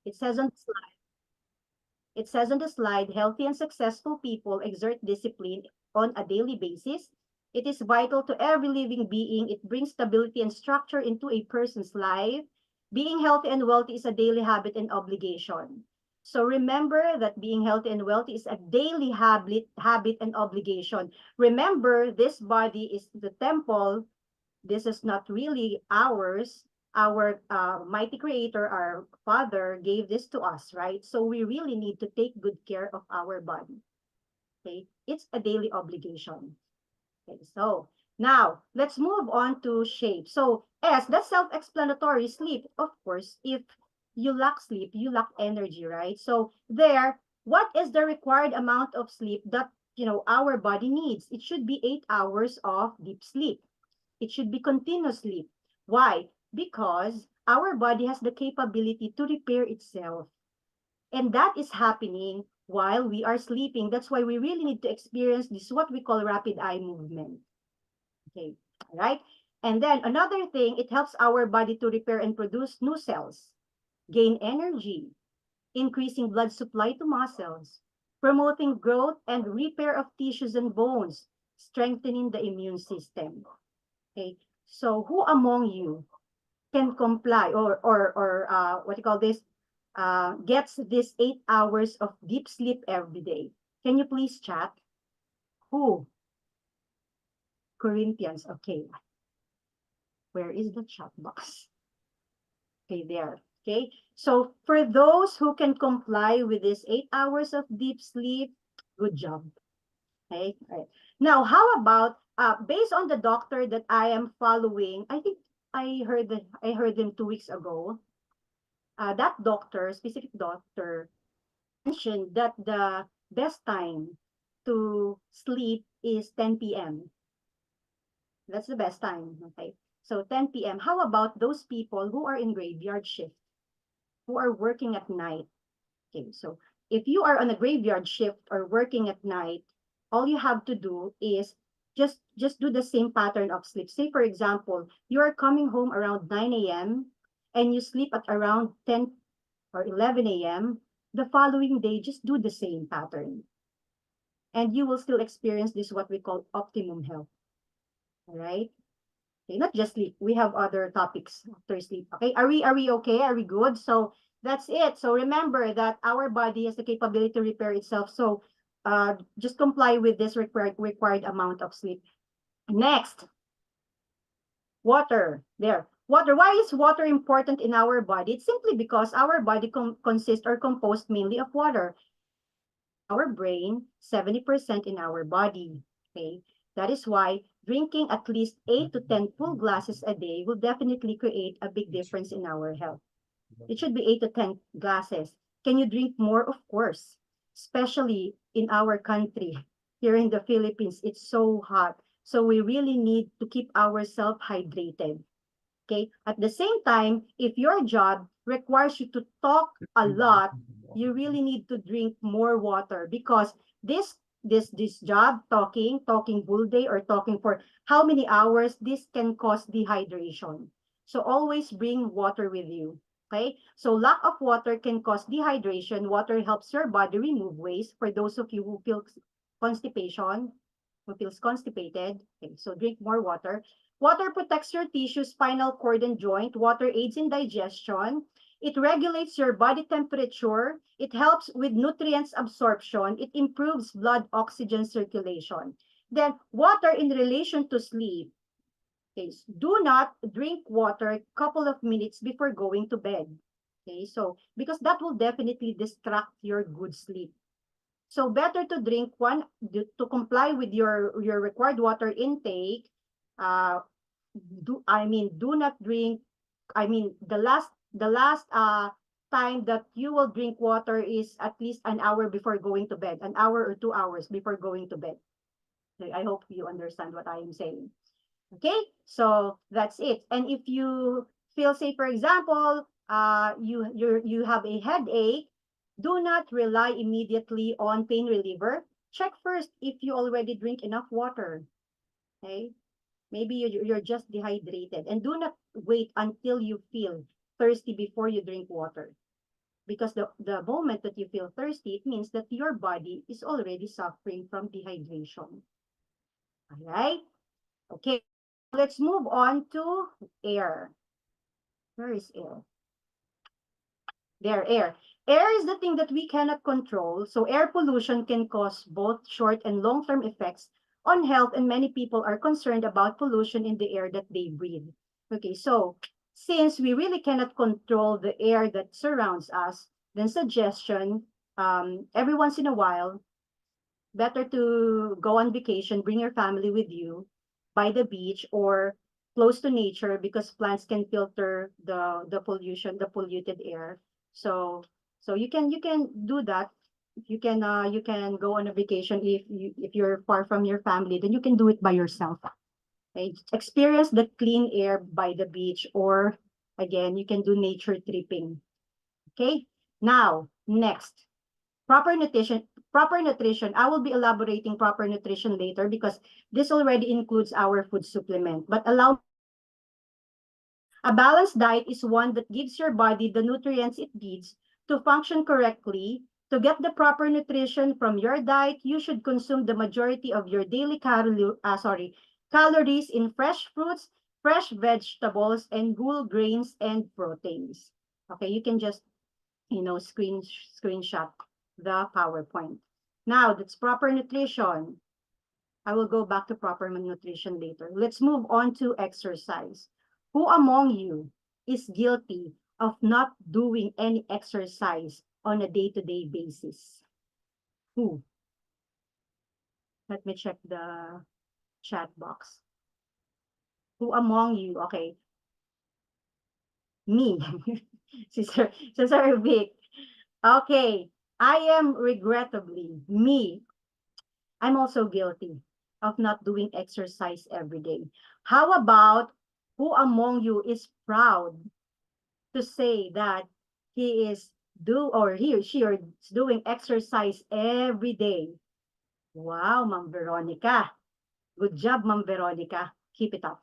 It says on the slide, healthy and successful people exert discipline on a daily basis. It is vital to every living being. It brings stability and structure into a person's life. Being healthy and wealthy is a daily habit and obligation. So remember that being healthy and wealthy is a daily habit and obligation. Remember, this body is the temple. This is not really ours. Our mighty creator, our father, gave this to us, right? So we really need to take good care of our body. Okay, it's a daily obligation. Okay, so now let's move on to shape. So S, that's self-explanatory. Sleep, of course. If you lack sleep, you lack energy, right? So there, what is the required amount of sleep that our body needs? It should be 8 hours of deep sleep. It should be continuous sleep. Why? Because our body has the capability to repair itself. And that is happening while we are sleeping. That's why we really need to experience this, what we call rapid eye movement. Okay, all right? And then another thing, it helps our body to repair and produce new cells, gain energy, increasing blood supply to muscles, promoting growth and repair of tissues and bones, strengthening the immune system. Okay, so who among you can comply or what you call this, gets this 8 hours of deep sleep every day? Can you please chat? Who? Corinthians. Okay. Where is the chat box? Okay, there. Okay. So for those who can comply with this 8 hours of deep sleep, good job. Okay. All right. Now, how about based on the doctor that I am following? I think I heard them 2 weeks ago. That doctor, specific doctor, mentioned that the best time to sleep is 10 p.m. That's the best time. Okay. So 10 p.m. How about those people who are in graveyard shift, who are working at night? Okay. So if you are on a graveyard shift or working at night, all you have to do is just do the same pattern of sleep. Say, for example, you are coming home around 9 a.m. and you sleep at around 10 or 11 a.m. The following day, just do the same pattern. And you will still experience this, what we call optimum health. All right? Okay, not just sleep. We have other topics after sleep. Okay, are we okay? Are we good? So that's it. So remember that our body has the capability to repair itself. So just comply with this required amount of sleep. Next, water. There. Water. Why is water important in our body? It's simply because our body consists or composed mainly of water. Our brain, 70% in our body. Okay. That is why drinking at least 8 to 10 full glasses a day will definitely create a big difference in our health. It should be 8 to 10 glasses. Can you drink more? Of course. Especially in our country. Here in the Philippines, it's so hot. So we really need to keep ourselves hydrated. Okay. At the same time, if your job requires you to talk a lot, you really need to drink more water, because this job, talking whole day or talking for how many hours, this can cause dehydration. So always bring water with you. Okay. So lack of water can cause dehydration. Water helps your body remove waste. For those of you who feel constipation, who feels constipated, okay, so drink more water. Water protects your tissue, spinal cord, and joint. Water aids in digestion. It regulates your body temperature. It helps with nutrients absorption. It improves blood oxygen circulation. Then water in relation to sleep. Okay, do not drink water a couple of minutes before going to bed. Okay, so because that will definitely distract your good sleep. So better to drink to comply with your required water intake. Do not drink. The last time that you will drink water is at least an hour before going to bed, an hour or 2 hours before going to bed. Okay, I hope you understand what I am saying. Okay, so that's it. And if you feel, say, for example, you have a headache, do not rely immediately on pain reliever. Check first if you already drink enough water. Okay, maybe you're just dehydrated, and do not wait until you feel thirsty before you drink water. Because the moment that you feel thirsty, it means that your body is already suffering from dehydration. All right? Okay, let's move on to air. Where is air? There, air. Air is the thing that we cannot control. So air pollution can cause both short and long-term effects on health, and many people are concerned about pollution in the air that they breathe. Okay, so since we really cannot control the air that surrounds us, then suggestion, every once in a while, better to go on vacation, bring your family with you by the beach or close to nature, because plants can filter the pollution, the polluted air. So you can do that. You can go on a vacation if you're far from your family, then you can do it by yourself. Okay? Experience the clean air by the beach, or again, you can do nature tripping. Okay? Now, next. Proper nutrition. Proper nutrition. I will be elaborating proper nutrition later because this already includes our food supplement. But allow a balanced diet is one that gives your body the nutrients it needs to function correctly. To get the proper nutrition from your diet, you should consume the majority of your daily calories in fresh fruits, fresh vegetables, and whole grains and proteins. Okay, you can just screenshot the PowerPoint. Now, that's proper nutrition. I will go back to proper nutrition later. Let's move on to exercise. Who among you is guilty of not doing any exercise on a day-to-day basis? Who? Let me check the chat box. Who among you? Okay. Me. Sister Vic. Okay. I am regrettably me. I'm also guilty of not doing exercise every day. How about who among you is proud to say that he is he or she is doing exercise every day? Wow, Ma'am Veronica. Good job, Ma'am Veronica. Keep it up.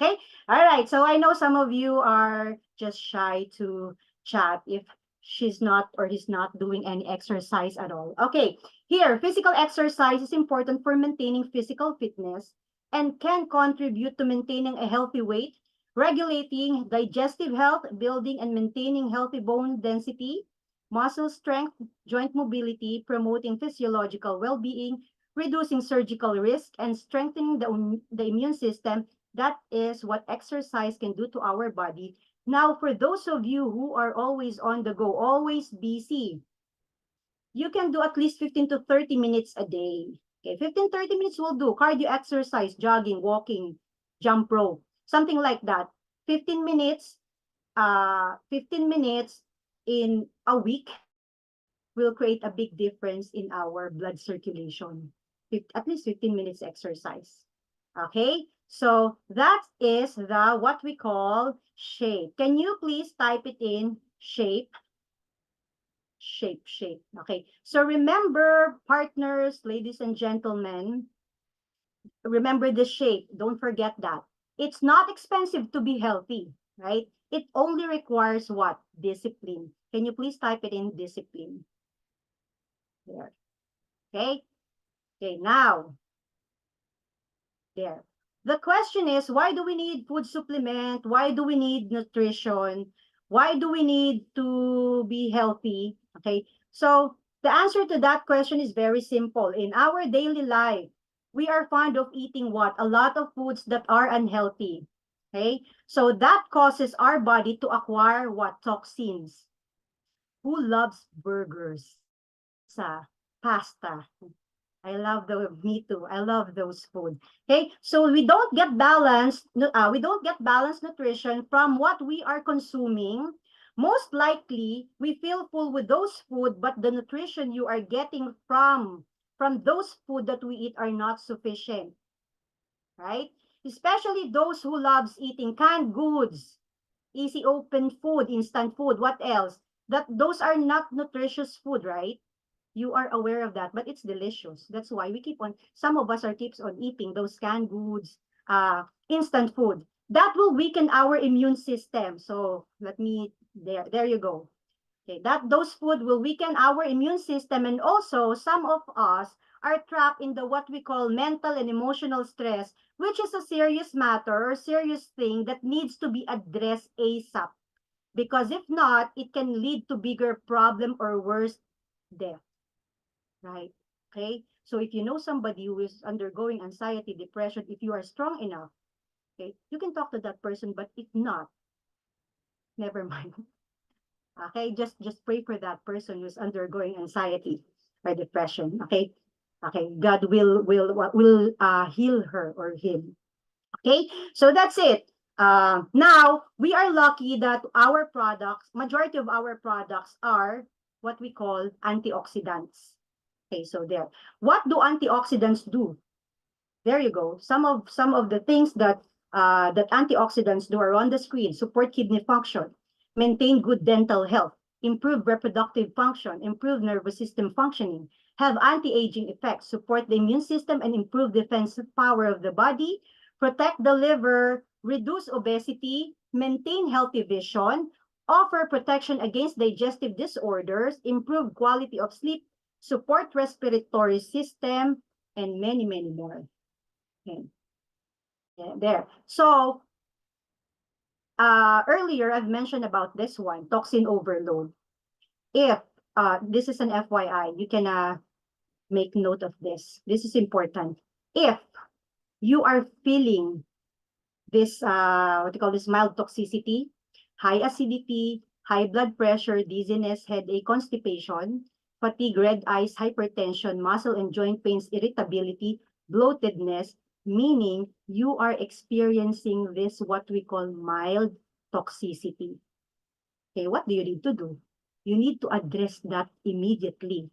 Okay. All right. So I know some of you are just shy to chat if she's not or he's not doing any exercise at all. Okay. Here, physical exercise is important for maintaining physical fitness and can contribute to maintaining a healthy weight, regulating digestive health, building and maintaining healthy bone density, muscle strength, joint mobility, promoting physiological well-being, reducing surgical risk, and strengthening the immune system. That is what exercise can do to our body. Now, for those of you who are always on the go, always busy, you can do at least 15 to 30 minutes a day. Okay, 15-30 minutes will do. Cardio exercise, jogging, walking, jump rope, something like that. 15 minutes, 15 minutes in a week will create a big difference in our blood circulation. At least 15 minutes exercise. Okay, so that is the what we call shape. Can you please type it in shape? Shape. Okay, so remember, partners, ladies and gentlemen, remember the shape. Don't forget that. It's not expensive to be healthy, right? It only requires what? Discipline. Can you please type it in discipline? There. Okay. Okay, now, there. The question is, why do we need food supplement? Why do we need nutrition? Why do we need to be healthy? Okay, so the answer to that question is very simple. In our daily life, we are fond of eating what? A lot of foods that are unhealthy. Okay, so that causes our body to acquire what? Toxins. Who loves burgers? Pasta. Me too. I love those food. Okay, so we don't get balanced nutrition from what we are consuming. Most likely, we feel full with those food, but the nutrition you are getting from those food that we eat are not sufficient, right? Especially those who loves eating canned goods, easy open food, instant food, what else? Those are not nutritious food, right? You are aware of that, but it's delicious. That's why we keep on, some of us are keeps on eating those canned goods, instant food. That will weaken our immune system. So there you go. Okay, that those food will weaken our immune system, and also some of us are trapped in the what we call mental and emotional stress, which is a serious matter or serious thing that needs to be addressed ASAP. Because if not, it can lead to bigger problem or worse, death. Right? Okay? So if you know somebody who is undergoing anxiety, depression, if you are strong enough, okay, you can talk to that person, but if not, never mind. Okay, just pray for that person who's undergoing anxiety or depression. Okay, okay, God will heal her or him. Okay, so that's it. Now we are lucky that our products, majority of our products are what we call antioxidants. Okay, so there. What do antioxidants do? There you go. Some of the things that antioxidants do are on the screen: support kidney function, maintain good dental health, improve reproductive function, improve nervous system functioning, have anti-aging effects, support the immune system and improve defensive power of the body, protect the liver, reduce obesity, maintain healthy vision, offer protection against digestive disorders, improve quality of sleep, support respiratory system, and many, many more. Okay. Yeah, there. So earlier I've mentioned about this one, toxin overload. If this is an FYI, you can make note of this. This is important. If you are feeling this what you call this mild toxicity, high acidity, high blood pressure, dizziness, headache, constipation, fatigue, red eyes, hypertension, muscle and joint pains, irritability, bloatedness, meaning you are experiencing this what we call mild toxicity. Okay, what do you need to do? You need to address that immediately.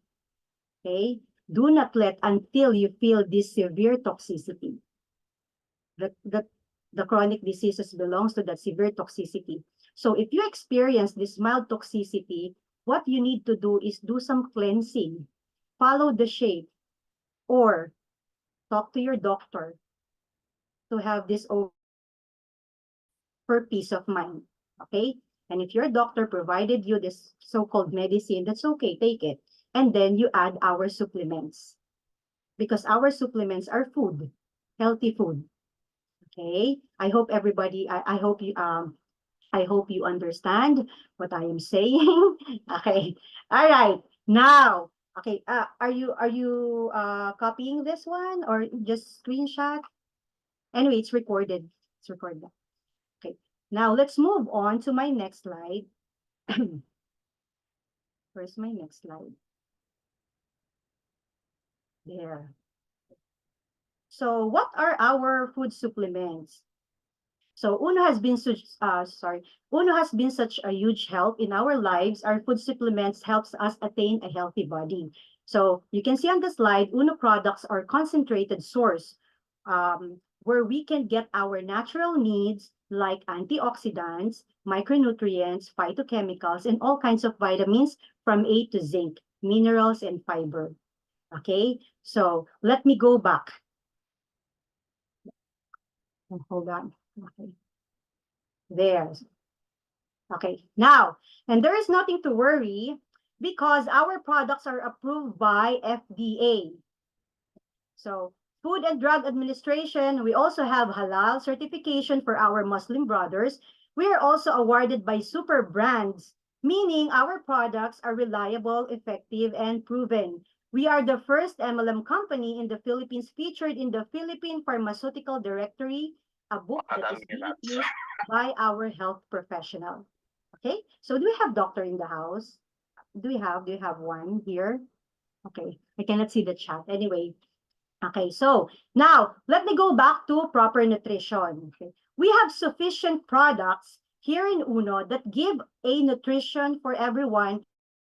Okay, do not let until you feel this severe toxicity. That the chronic diseases belongs to that severe toxicity. So if you experience this mild toxicity, what you need to do is do some cleansing, follow the shape, or talk to your doctor to have this for peace of mind. Okay? And if your doctor provided you this so-called medicine, that's okay, take it. And then you add our supplements. Because our supplements are food, healthy food. Okay? I hope everybody, I hope you understand what I am saying. Okay. All right. Now, okay, are you copying this one or just screenshot? Anyway, it's recorded. It's recorded. Okay. Now let's move on to my next slide. Where's my next slide? There. So what are our food supplements? So Uno has been Uno has been such a huge help in our lives. Our food supplements helps us attain a healthy body. So you can see on the slide, Uno products are concentrated source where we can get our natural needs like antioxidants, micronutrients, phytochemicals, and all kinds of vitamins from A to zinc, minerals, and fiber. Okay, so let me go back. Hold on. Okay. There. Okay, now, and there is nothing to worry because our products are approved by FDA. So, Food and Drug Administration, we also have halal certification for our Muslim brothers. We are also awarded by Super Brands, meaning our products are reliable, effective, and proven. We are the first MLM company in the Philippines featured in the Philippine Pharmaceutical Directory, a book that is being used by our health professional. Okay, so do we have doctor in the house? Do you have one here? Okay, I cannot see the chat. Anyway, okay, so now let me go back to proper nutrition. Okay, we have sufficient products here in Uno that give a nutrition for everyone.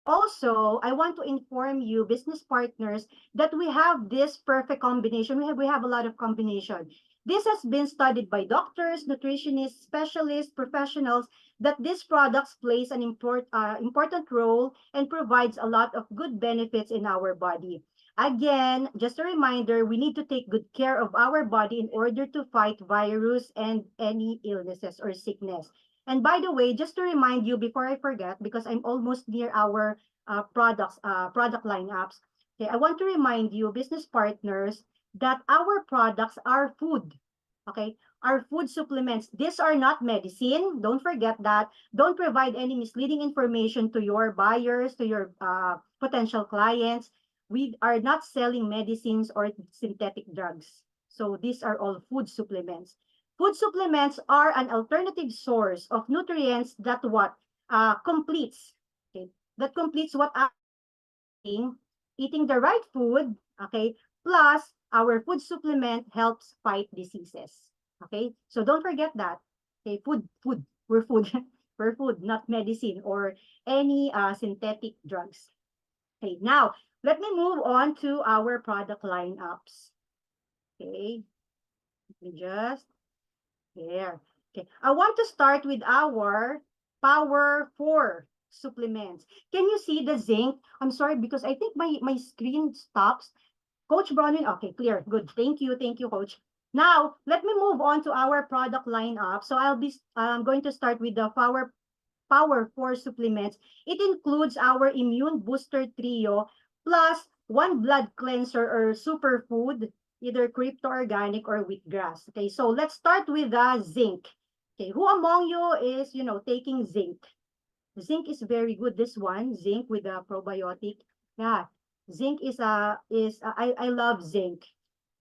Also, I want to inform you, business partners, that we have this perfect combination. We have a lot of combination. This has been studied by doctors, nutritionists, specialists, professionals, that these products plays an important role and provides a lot of good benefits in our body. Again, just a reminder, we need to take good care of our body in order to fight virus and any illnesses or sickness. And by the way, just to remind you before I forget, because I'm almost near our product lineups, okay, I want to remind you, business partners, that our products are food. Okay, our food supplements. These are not medicine. Don't forget that. Don't provide any misleading information to your buyers, to your potential clients. We are not selling medicines or synthetic drugs. So these are all food supplements. Food supplements are an alternative source of nutrients that what completes, okay, that completes what eating the right food, okay, plus our food supplement helps fight diseases. Okay, so don't forget that. Okay, food, we're food, we're food, not medicine or any synthetic drugs. Okay, now let me move on to our product lineups. Okay, let me just there. Okay, I want to start with our Power 4 supplements. Can you see the zinc? I'm sorry because I think my screen stops. Coach Bronwyn, okay, clear. Good. Thank you, Coach. Now, let me move on to our product lineup. So I'm going to start with the Power 4 supplements. It includes our Immune Booster Trio plus one blood cleanser or superfood, either crypto organic or wheatgrass. Okay, so let's start with the zinc. Okay, who among you is, taking zinc? Zinc is very good. This one, zinc with a probiotic. Yeah, zinc I love zinc,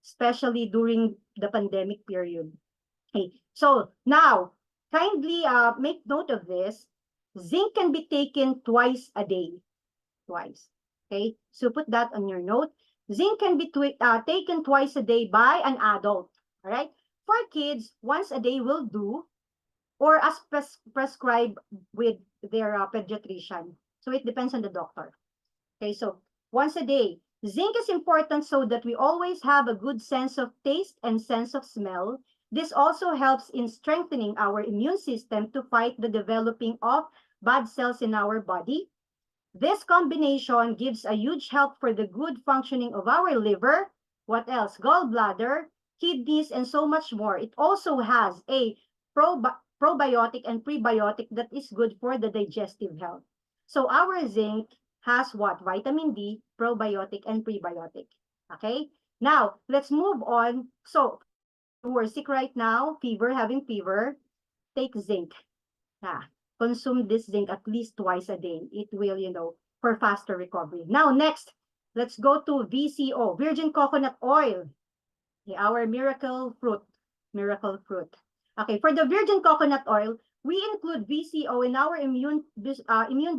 especially during the pandemic period. Okay, so now kindly make note of this. Zinc can be taken twice a day. Twice. Okay, so put that on your note. Zinc can be taken twice a day by an adult. All right. For kids, once a day will do, or as prescribed with their pediatrician. So it depends on the doctor. Okay, so once a day. Zinc is important so that we always have a good sense of taste and sense of smell. This also helps in strengthening our immune system to fight the developing of bad cells in our body. This combination gives a huge help for the good functioning of our liver, what else? Gallbladder, kidneys, and so much more. It also has a probiotic and prebiotic that is good for the digestive health. So our zinc has what? Vitamin D, probiotic, and prebiotic. Okay? Now, let's move on. So, who are sick right now, having fever, take zinc. Yeah. Consume this zinc at least twice a day. It will, for faster recovery. Now, next, let's go to VCO, virgin coconut oil. Okay, our miracle fruit. Miracle fruit. Okay, for the virgin coconut oil, we include VCO in our immune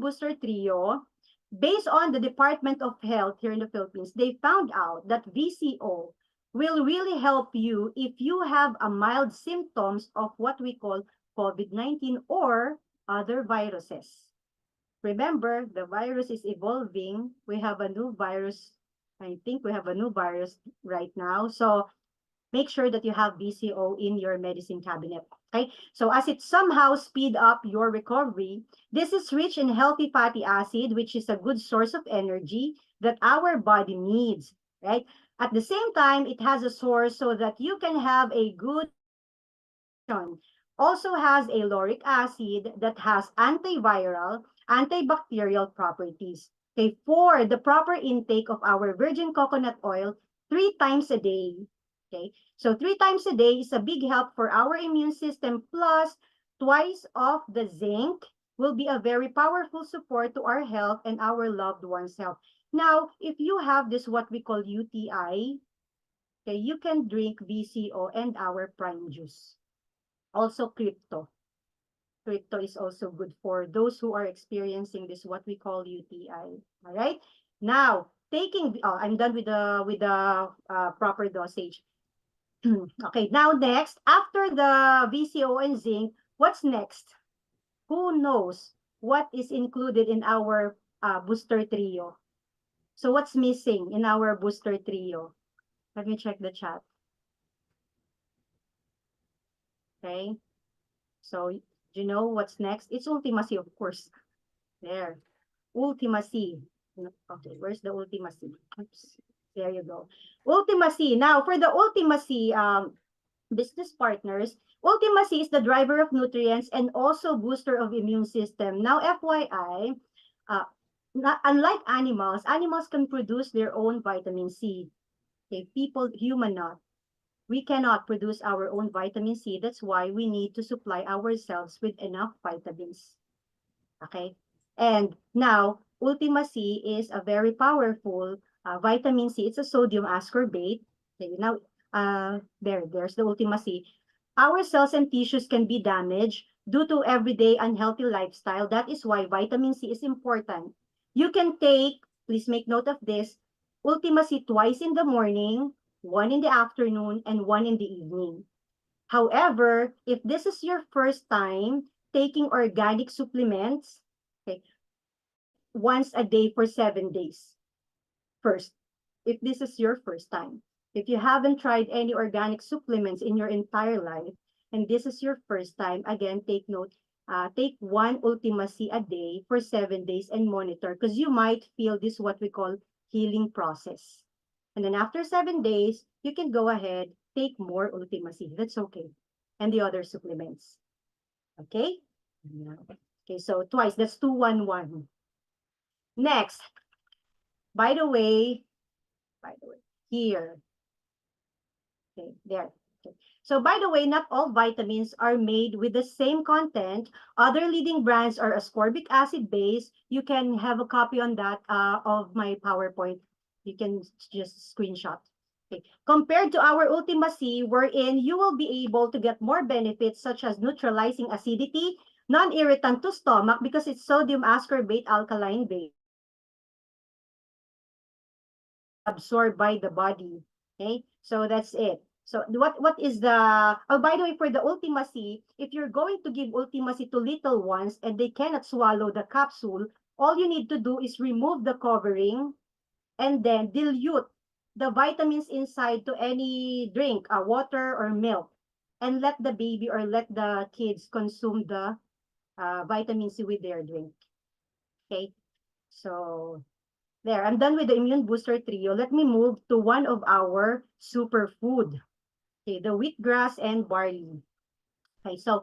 booster trio. Based on the Department of Health here in the Philippines, they found out that VCO will really help you if you have a mild symptoms of what we call COVID-19 or other viruses. Remember, the virus is evolving. We have a new virus. I think we have a new virus right now. So make sure that you have VCO in your medicine cabinet. Okay, so as it somehow speed up your recovery, this is rich in healthy fatty acid, which is a good source of energy that our body needs, right? At the same time, it has a source so that you can have a good also has a lauric acid that has antiviral, antibacterial properties. Okay, for the proper intake of our virgin coconut oil 3 times a day. Okay, so 3 times a day is a big help for our immune system, plus twice of the zinc will be a very powerful support to our health and our loved ones' health. Now, if you have this what we call UTI, okay, you can drink VCO and our prime juice. Also crypto. Crypto is also good for those who are experiencing this what we call UTI. All right. Now, I'm done with the proper dosage. Okay, now next, after the VCO and zinc, what's next? Who knows what is included in our booster trio? So what's missing in our booster trio? Let me check the chat. Okay. So, do you know what's next? It's Ultimacy, of course. There. Ultimacy. Okay, where's the Ultimacy? Oops. There you go. Ultimacy. Now, for the Ultimacy, business partners, Ultima C is the driver of nutrients and also booster of immune system. Now, FYI, unlike animals, animals can produce their own vitamin C. Okay, people, human not. We cannot produce our own vitamin C. That's why we need to supply ourselves with enough vitamins. Okay? And now, Ultima C is a very powerful vitamin C. It's a sodium ascorbate. Okay, now, there's the Ultima C. Our cells and tissues can be damaged due to everyday unhealthy lifestyle. That is why vitamin C is important. You can take, please make note of this, Ultima C twice in the morning, one in the afternoon, and one in the evening. However, if this is your first time taking organic supplements, okay, once a day for 7 days. First, if this is your first time. If you haven't tried any organic supplements in your entire life, and this is your first time, again, take note, take one Ultima C a day for 7 days and monitor, because you might feel this what we call healing process. And then after 7 days, you can go ahead, take more Ultima C. That's okay. And the other supplements. Okay? Okay, so twice, that's 2-1-1. Next, by the way, here. Okay, there. Okay. So by the way, not all vitamins are made with the same content. Other leading brands are ascorbic acid base. You can have a copy on that of my PowerPoint. You can just screenshot. Okay. Compared to our Ultima C, wherein you will be able to get more benefits such as neutralizing acidity, non-irritant to stomach because it's sodium ascorbate alkaline base, absorbed by the body. Okay, so that's it. So what is the, oh, by the way, for the Ultima C, if you're going to give Ultima C to little ones and they cannot swallow the capsule, all you need to do is remove the covering and then dilute the vitamins inside to any drink, water or milk, and let the baby or let the kids consume the vitamin C with their drink. Okay, so there, I'm done with the immune booster trio. Let me move to one of our superfood. Okay, the wheatgrass and barley. Okay, so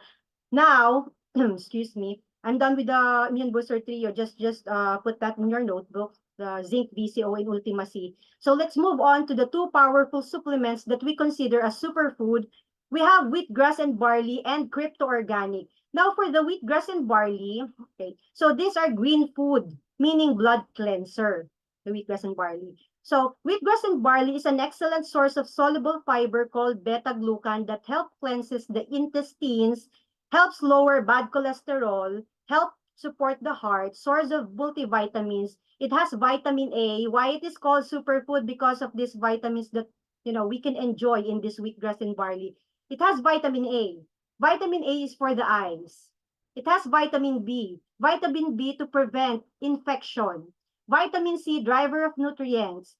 now, excuse me, I'm done with the immune booster trio. Just put that in your notebook, the zinc, BCO, and Ultima C. So let's move on to the two powerful supplements that we consider as superfood. We have wheatgrass and barley and crypto organic. Now for the wheatgrass and barley, okay, so these are green food, meaning blood cleanser, the wheatgrass and barley. So wheatgrass and barley is an excellent source of soluble fiber called beta-glucan that helps cleanses the intestines, helps lower bad cholesterol, help support the heart, source of multivitamins. It has vitamin A. Why it is called superfood? Because of these vitamins that, you know, we can enjoy in this wheatgrass and barley. It has vitamin A. Vitamin A is for the eyes. It has vitamin B. Vitamin B to prevent infection. Vitamin C, driver of nutrients.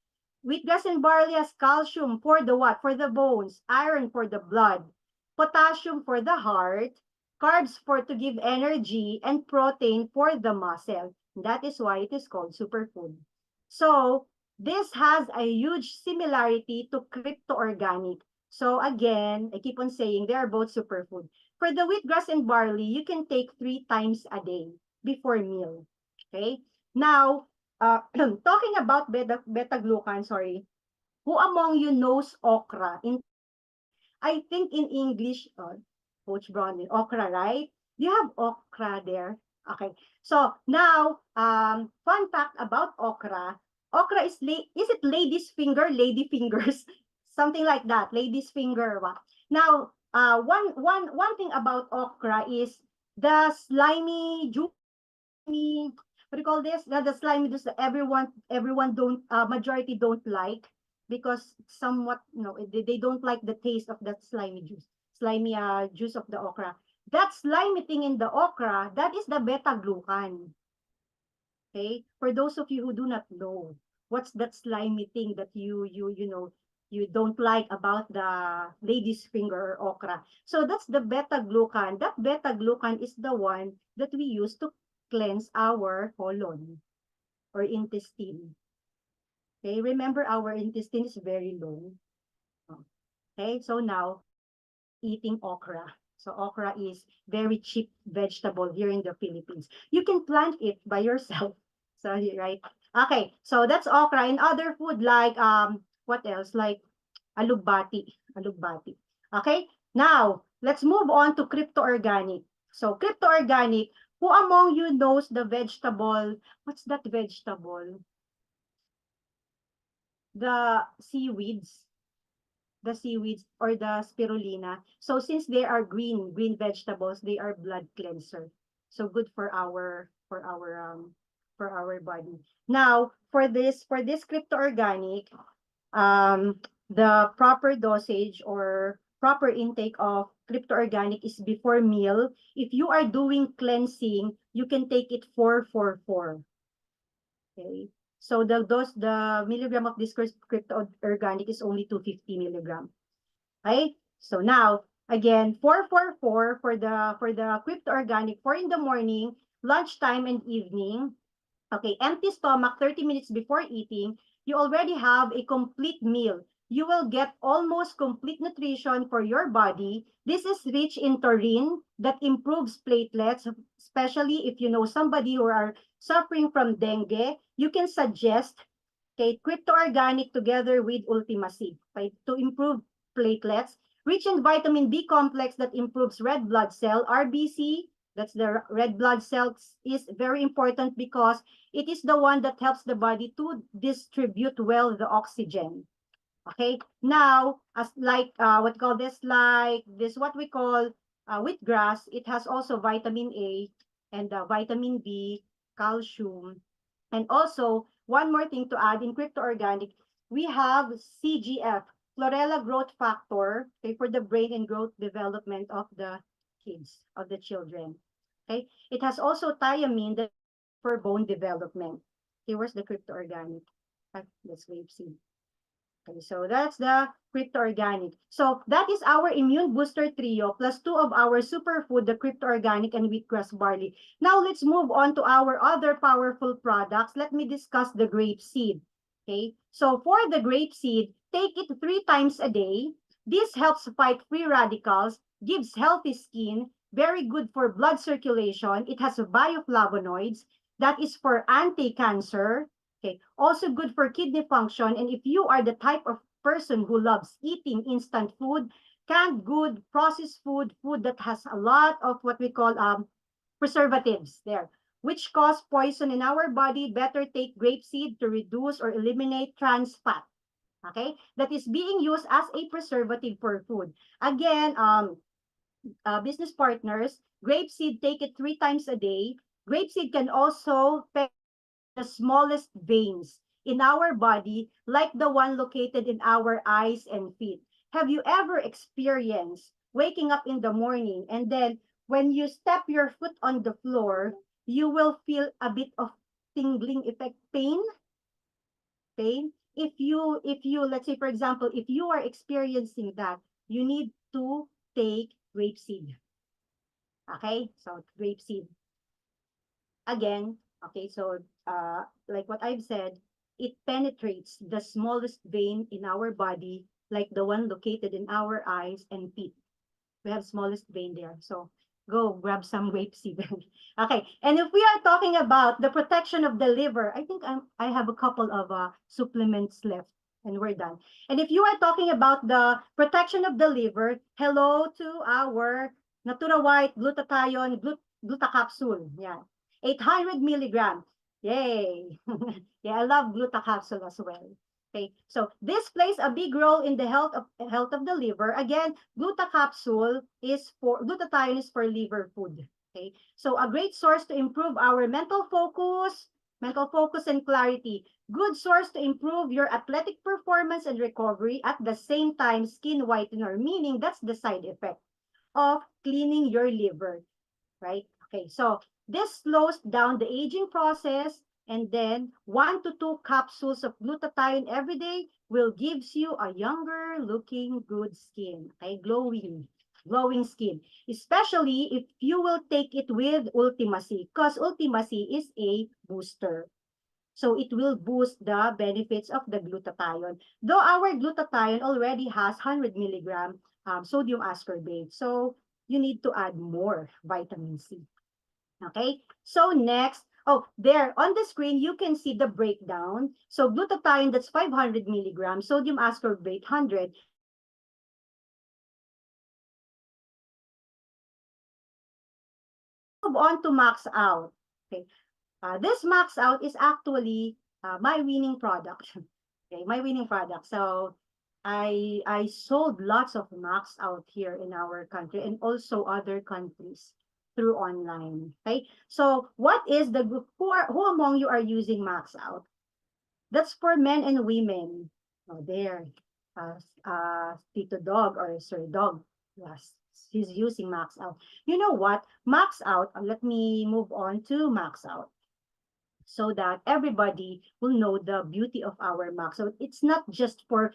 Wheatgrass and barley has calcium for the what? For the bones. Iron for the blood. Potassium for the heart. Carbs for to give energy. And protein for the muscle. That is why it is called superfood. So, this has a huge similarity to crypto organic. So again, I keep on saying they are both superfood. For the wheatgrass and barley, you can take 3 times a day before meal. Okay? Now, talking about beta-glucan, sorry, who among you knows okra? I think in English, Coach Bronwyn, okra, right? Do you have okra there? Okay. So now, fun fact about okra. Okra is it lady's finger, lady fingers? Something like that, lady's finger. Now, one thing about okra is the slimy, juicy, what do you call this? The slimy juice that everyone don't, majority don't like because somewhat, you know, they don't like the taste of that slimy juice, slimy juice of the okra. That slimy thing in the okra, that is the beta-glucan. Okay, for those of you who do not know, what's that slimy thing that you know you don't like about the lady's finger or okra? So that's the beta-glucan. That beta-glucan is the one that we use to cleanse our colon or intestine. Okay, remember our intestine is very long. Okay, so now eating okra. So okra is very cheap vegetable here in the Philippines. You can plant it by yourself. So right. Okay, so that's okra. And other food like what else? Like alugbati. Alugbati. Okay? Now, let's move on to crypto-organic. So crypto-organic, who among you knows the vegetable? What's that vegetable? The seaweeds. The seaweeds or the spirulina. So since they are green vegetables, they are blood cleanser. So good for our body. Now, for this crypto organic, the proper dosage or proper intake of crypto organic is before meal. If you are doing cleansing, you can take it 4-4-4. Okay. So the milligram of this crypto organic is only 250 milligram. Okay? So now, again, 4-4-4 for the crypto organic, 4 in the morning, lunchtime and evening. Okay, empty stomach 30 minutes before eating, you already have a complete meal. You will get almost complete nutrition for your body. This is rich in taurine that improves platelets, especially if you know somebody who are suffering from dengue. You can suggest, okay, crypto organic together with Ultimacy, okay, to improve platelets. Rich in vitamin B complex that improves red blood cell, RBC, that's the red blood cells, is very important because it is the one that helps the body to distribute well the oxygen. Okay, now as like what call this, like this what we call wheatgrass, it has also vitamin A and vitamin B, calcium, and also one more thing to add in crypto organic, we have CGF, chlorella growth factor, okay, for the brain and growth development of the kids, of the children. Okay, it has also thiamine that for bone development. Okay, where's the crypto organic? Let's wait, see. Okay, so that's the crypto organic. So that is our immune booster trio plus 2 of our superfood, the crypto organic and wheatgrass barley. Now let's move on to our other powerful products. Let me discuss the grape seed. Okay, so for the grape seed, take it 3 times a day. This helps fight free radicals, gives healthy skin, very good for blood circulation. It has bioflavonoids that is for anti-cancer. Okay, also good for kidney function. And if you are the type of person who loves eating instant food, canned good, processed food, food that has a lot of what we call preservatives there, which cause poison in our body, better take grapeseed to reduce or eliminate trans fat. Okay, that is being used as a preservative for food. Again, business partners, grapeseed, take it 3 times a day. Grapeseed can also the smallest veins in our body, like the one located in our eyes and feet. Have you ever experienced waking up in the morning and then when you step your foot on the floor, you will feel a bit of tingling effect, pain? If you, let's say, for example, if you are experiencing that, you need to take grapeseed. Okay, so grapeseed. Again, okay, so like what I've said, it penetrates the smallest vein in our body, like the one located in our eyes and feet. We have smallest vein there. So go grab some rapeseed. Okay, and if we are talking about the protection of the liver, I think I have a couple of supplements left and we're done. And if you are talking about the protection of the liver, hello to our Natura White Glutathione Glutacapsule. Yeah. 800 milligram. Yay. Yeah, I love Glutacapsule as well. Okay, so this plays a big role in the health of the liver. Again, glutathione is for liver food. Okay, so a great source to improve our mental focus and clarity. Good source to improve your athletic performance and recovery, at the same time skin whitener, meaning that's the side effect of cleaning your liver, right? Okay, so this slows down the aging process, and then 1 to 2 capsules of glutathione every day will gives you a younger looking good skin, okay, glowing skin, especially if you will take it with Ultimacy, because Ultimacy is a booster. So it will boost the benefits of the glutathione. Though our glutathione already has 100 milligram sodium ascorbate. So you need to add more vitamin C. Okay, so next, oh, there on the screen, you can see the breakdown. So glutathione, that's 500 milligrams, sodium ascorbate, 100. Move on to max out. Okay, this max out is actually my winning product. Okay, my winning product. So I sold lots of max out here in our country and also other countries through online. Okay, so what is the group? Who among you are using max out? That's for men and women. Oh, there, Tito Dog or Sir Dog. Yes, he's using max out. You know what? Max out. Let me move on to max out so that everybody will know the beauty of our max. So it's not just for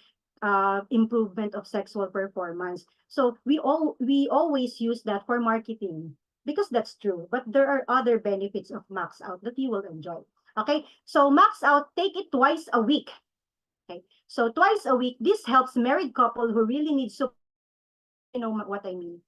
improvement of sexual performance. So we always use that for marketing because that's true. But there are other benefits of max out that you will enjoy. Okay, so max out, take it twice a week. Okay, so twice a week, this helps married couple who really need support. You know what I mean.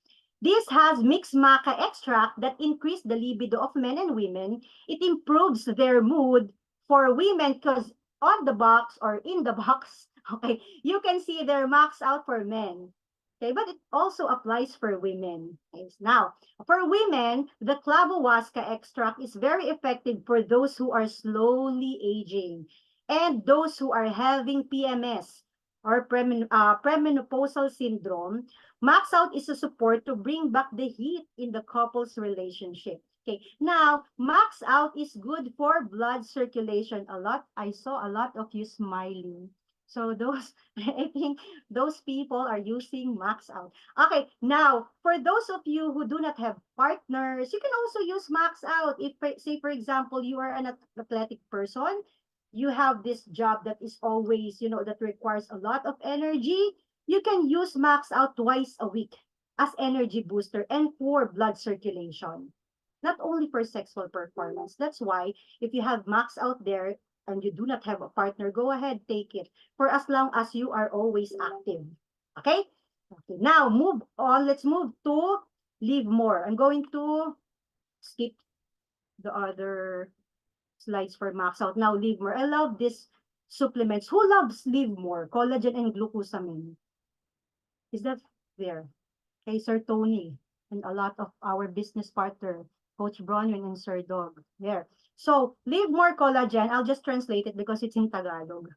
This has mixed maca extract that increase the libido of men and women. It improves their mood for women because on the box or in the box, okay, you can see their max out for men. Okay, but it also applies for women. Okay, now, for women, the clavohuasca extract is very effective for those who are slowly aging and those who are having PMS or premenopausal syndrome. Max out is a support to bring back the heat in the couple's relationship. Okay, now max out is good for blood circulation. I saw a lot of you smiling. So those, I think those people are using max out. Okay, now for those of you who do not have partners, you can also use max out. If, say, for example, you are an athletic person, you have this job that is always, that requires a lot of energy, you can use max out twice a week as energy booster and for blood circulation, not only for sexual performance. That's why if you have max out there and you do not have a partner, go ahead, take it for as long as you are always active. Okay? Okay, now move on. Let's move to Live More. I'm going to skip the other slides for max out. Now Live More. I love this supplements. Who loves Live More? Collagen and glucosamine. Is that there? Okay, Sir Tony, and a lot of our business partner, Coach Bronwyn and Sir Dog. There. So, Live More Collagen, I'll just translate it because it's in Tagalog.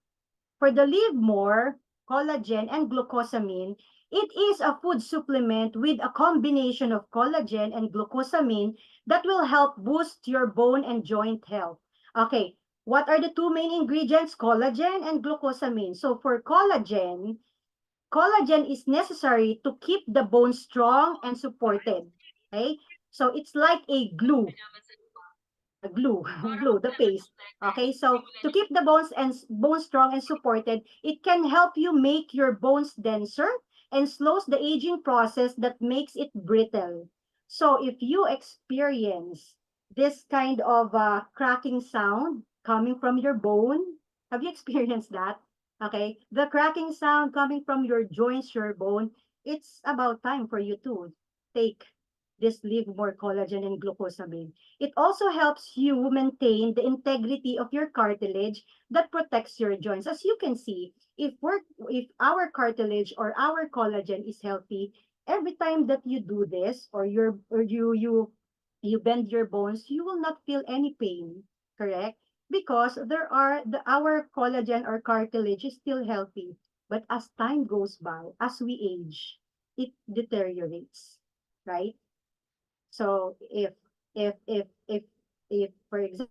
For the Live More Collagen and glucosamine, it is a food supplement with a combination of collagen and glucosamine that will help boost your bone and joint health. Okay, what are the two main ingredients? Collagen and glucosamine. So for collagen is necessary to keep the bone strong and supported. Okay? So it's like a glue. A glue, glue, the paste. Okay, so to keep the bones strong and supported, it can help you make your bones denser and slows the aging process that makes it brittle. So if you experience this kind of cracking sound coming from your bone, have you experienced that? Okay, the cracking sound coming from your joints, your bone, it's about time for you to take this Live More Collagen and glucosamine. It also helps you maintain the integrity of your cartilage that protects your joints. As you can see, if our cartilage or our collagen is healthy, every time that you do this or you bend your bones, you will not feel any pain, correct? Because our collagen or cartilage is still healthy. But as time goes by, as we age, it deteriorates, right? So if for example,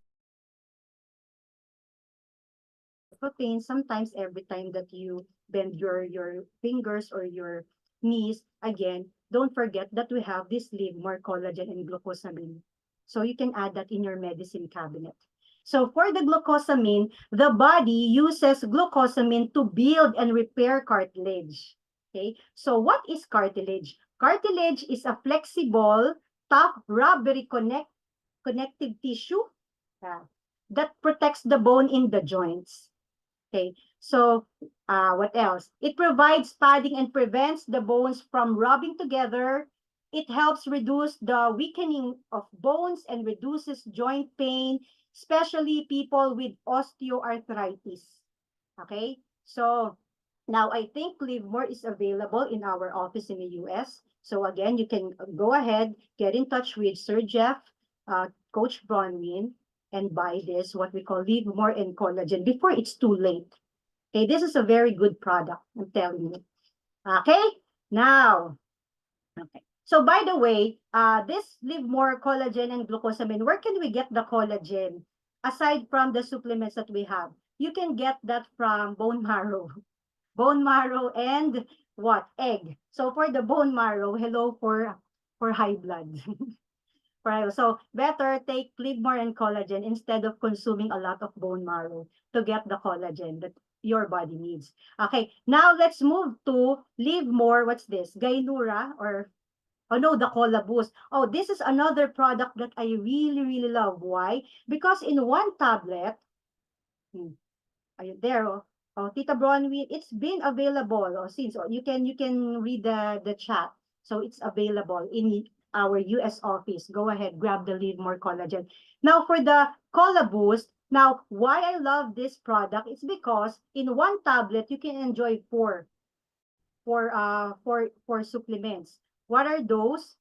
pain, sometimes every time that you bend your fingers or your knees, again, don't forget that we have this Live More Collagen and glucosamine. So you can add that in your medicine cabinet. So for the glucosamine, the body uses glucosamine to build and repair cartilage. Okay, so what is cartilage? Cartilage is a flexible, tough, rubbery connective tissue that protects the bone in the joints. Okay, so what else? It provides padding and prevents the bones from rubbing together. It helps reduce the weakening of bones and reduces joint pain, especially people with osteoarthritis. Okay, so now I think Livermore is available in our office in the US. So again, you can go ahead, get in touch with Sir Jeff, Coach Bronwyn, and buy this, what we call Livermore and Collagen, before it's too late. Okay, this is a very good product, I'm telling you. Okay, now, okay. So by the way, this Livermore Collagen and Glucosamine, where can we get the collagen? Aside from the supplements that we have, you can get that from bone marrow. Bone marrow and what? Egg. So for the bone marrow, hello for high blood. So better take Livermore and collagen instead of consuming a lot of bone marrow to get the collagen that your body needs. Okay, now let's move to Livermore. What's this? Gainura or oh no, the Cola Boost. Oh, this is another product that I really, really love. Why? Because in one tablet, are you there? Oh, Tita Bronwyn, it's been available since you can read the chat. So it's available in our US office. Go ahead, grab the Livermore Collagen. Now for the Cola Boost, now why I love this product is because in one tablet you can enjoy four supplements. What are those?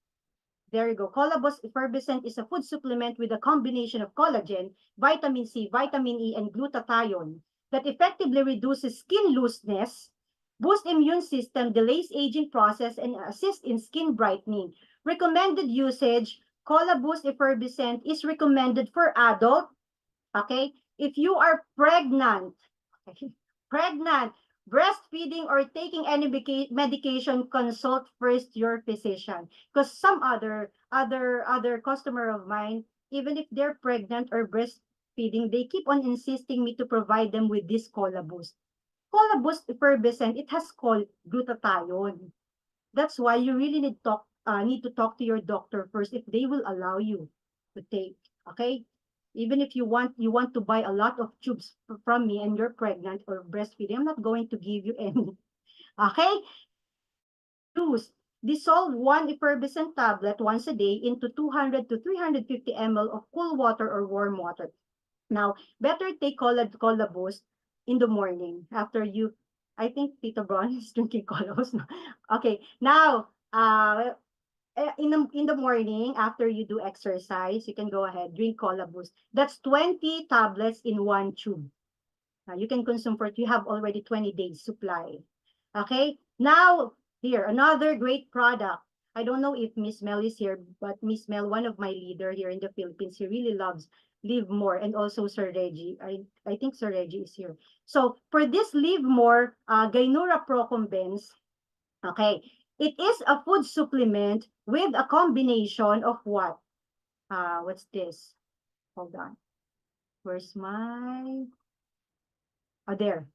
There you go. Cola Boost Effervescent is a food supplement with a combination of collagen, vitamin C, vitamin E, and glutathione that effectively reduces skin looseness, boosts immune system, delays aging process, and assists in skin brightening. Recommended usage, Cola Boost Effervescent is recommended for adult, okay? If you are pregnant, okay? Pregnant, breastfeeding, or taking any medication, consult first your physician. Because some other customer of mine, even if they're pregnant or breastfeeding, they keep on insisting me to provide them with this Cola Boost. Cola Boost Effervescent, it has called glutathione. That's why you really need to talk to your doctor first if they will allow you to take. Okay? Even if you want to buy a lot of tubes from me and you're pregnant or breastfeeding, I'm not going to give you any. Okay? Use. Dissolve one effervescent tablet once a day into 200 to 350 ml of cool water or warm water. Now, better take cola boost in the morning after you, I think Tito Bron is drinking cola boost. Okay, now, in the morning after you do exercise, you can go ahead, drink Cola Boost. That's 20 tablets in one tube. You can consume for it. You have already 20 days supply. Okay, now here, another great product. I don't know if Miss Mel is here, but Miss Mel, one of my leader here in the Philippines, he really loves Livermore, and also Sir Reggie. I think Sir Reggie is here. So for this Livermore, Gainura Procombens, okay, it is a food supplement with a combination of what? What's this? Hold on. Where's my... Oh, there.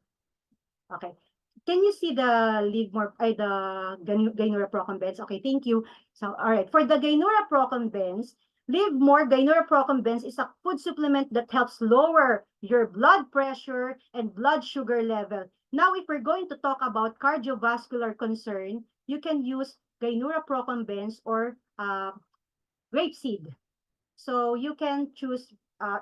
Okay. Can you see the Gainura Procombens? Okay, thank you. So, all right. For the Gainura Procombens, Gainura Procombens is a food supplement that helps lower your blood pressure and blood sugar level. Now, if we're going to talk about cardiovascular concern, you can use Gainura Procombens or grapeseed. So you can choose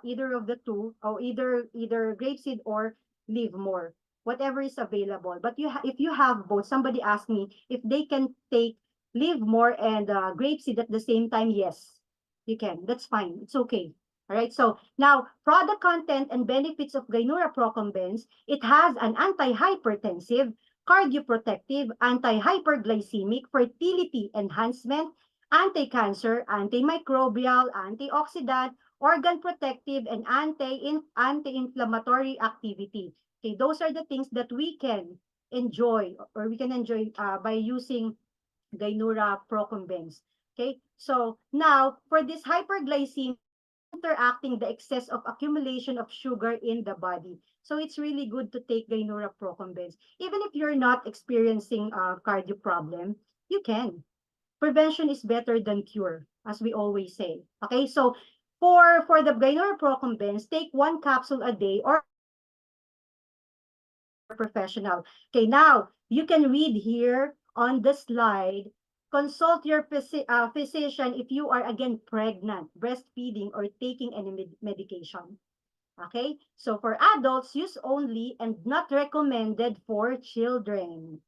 either of the two, or either grapeseed or Livermore, whatever is available. But if you have both, somebody asked me if they can take Livermore and grapeseed at the same time. Yes, you can. That's fine. It's okay. All right. So now, product content and benefits of Gainura Procombens. It has an anti-hypertensive, cardioprotective, anti-hyperglycemic, fertility enhancement, anti-cancer, antimicrobial, antioxidant, organ protective, and anti-inflammatory activity. Okay, those are the things that we can enjoy, or we can enjoy by using Gainura Procombens. Okay, so now for this hyperglycemia, interacting the excess of accumulation of sugar in the body. So it's really good to take Gainura Procombens. Even if you're not experiencing a cardio problem, you can. Prevention is better than cure, as we always say. Okay, so for the Gainura Procombens, take one capsule a day or professional. Okay, now you can read here on the slide. Consult your physician if you are again pregnant, breastfeeding, or taking any medication. Okay, so for adults, use only and not recommended for children.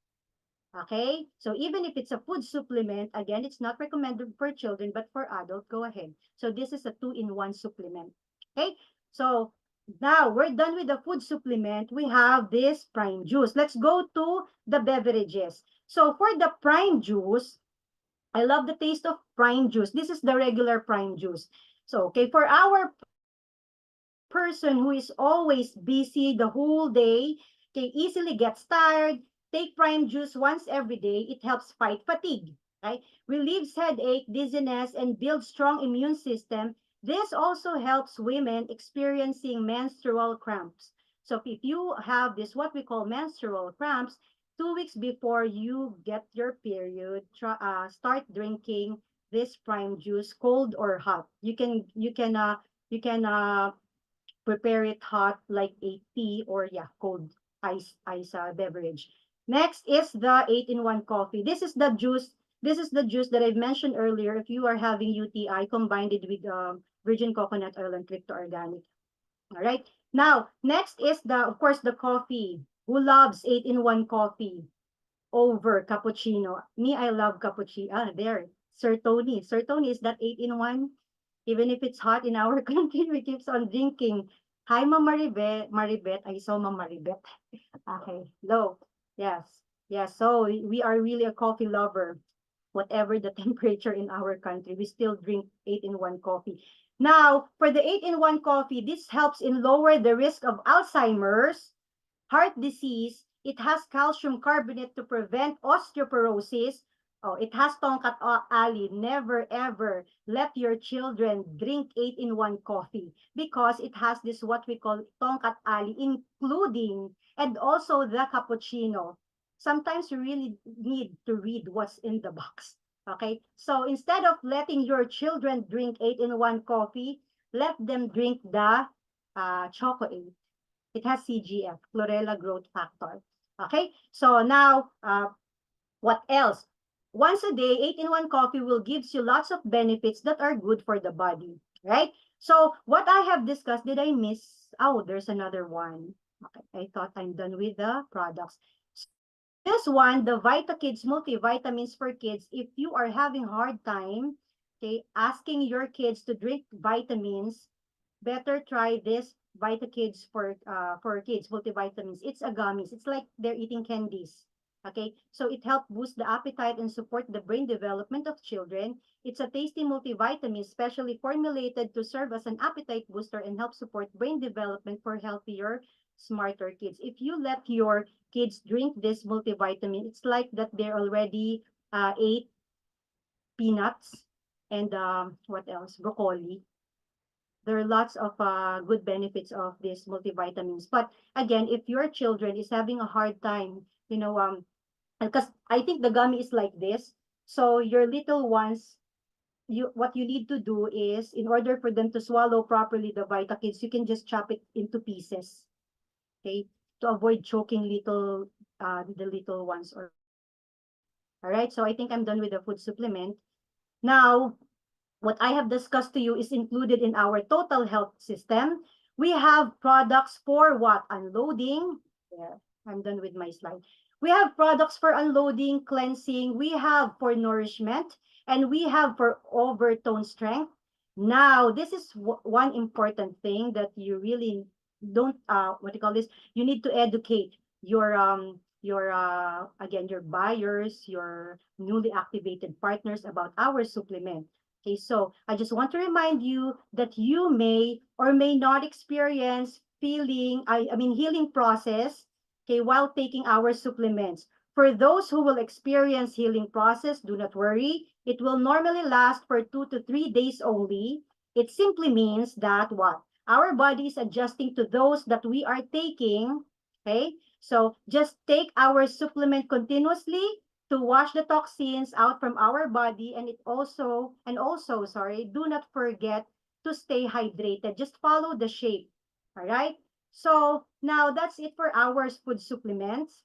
Okay, so even if it's a food supplement, again, it's not recommended for children, but for adults, go ahead. So this is a 2-in-1 supplement. Okay, so now we're done with the food supplement. We have this prime juice. Let's go to the beverages. So for the prime juice, I love the taste of prime juice. This is the regular prime juice. So, okay, for our person who is always busy the whole day, okay, easily gets tired, take prime juice once every day. It helps fight fatigue, right? Relieves headache, dizziness, and builds strong immune system. This also helps women experiencing menstrual cramps. So if you have this, what we call menstrual cramps, 2 weeks before you get your period, start drinking this prime juice, cold or hot. You can prepare it hot like a tea or yeah, cold ice beverage. Next is the 8-in-1 coffee. This is the juice. This is the juice that I mentioned earlier. If you are having UTI, combined it with virgin coconut oil and crypto organic. All right. Now, next is of course, the coffee. Who loves 8-in-1 coffee over cappuccino? Me, I love cappuccino. There. Sir Tony. Sir Tony, is that 8-in-1? Even if it's hot in our country, we keeps on drinking. Hi, Ma'am Maribet. I saw Ma'am Maribet. Okay, low. Yes. Yes. So we are really a coffee lover. Whatever the temperature in our country, we still drink 8-in-1 coffee. Now, for the 8-in-1 coffee, this helps in lower the risk of Alzheimer's, heart disease. It has calcium carbonate to prevent osteoporosis. Oh, it has tongkat ali. Never ever let your children drink 8-in-1 coffee because it has this what we call tongkat ali, including and also the cappuccino. Sometimes you really need to read what's in the box. Okay, so instead of letting your children drink 8-in-1 coffee, let them drink the Choco 8. It has CGF, chlorella growth factor. Okay, so now what else? Once a day, 8-in-1 coffee will gives you lots of benefits that are good for the body, right? So what I have discussed, did I miss? Oh, there's another one. Okay, I thought I'm done with the products. This one, the VitaKids multivitamins for kids. If you are having hard time, okay, asking your kids to drink vitamins, better try this VitaKids for kids multivitamins. It's a gummies. It's like they're eating candies. Okay, so it helps boost the appetite and support the brain development of children. It's a tasty multivitamin, specially formulated to serve as an appetite booster and help support brain development for healthier, smarter kids. If you let your kids drink this multivitamin, it's like that they're already ate peanuts and what else? Broccoli. There are lots of good benefits of these multivitamins. But again, if your children is having a hard time, because I think the gummy is like this. So your little ones, what you need to do is, in order for them to swallow properly the VitaKids, you can just chop it into pieces, okay, to avoid choking the little ones. All right, so I think I'm done with the food supplement. Now, what I have discussed to you is included in our total health system. We have products for what? Unloading. There, I'm done with my slide. We have products for unloading, cleansing. We have for nourishment, and we have for overtone strength. Now, this is one important thing that you really don't, what do you call this? You need to educate your again, your buyers, your newly activated partners about our supplement. Okay, so I just want to remind you that you may or may not experience healing process, okay, while taking our supplements. For those who will experience healing process, do not worry. It will normally last for 2 to 3 days only. It simply means that what? Our body is adjusting to those that we are taking, okay? So just take our supplement continuously to wash the toxins out from our body, and also, sorry, do not forget to stay hydrated. Just follow the shape. All right? So now that's it for our food supplements.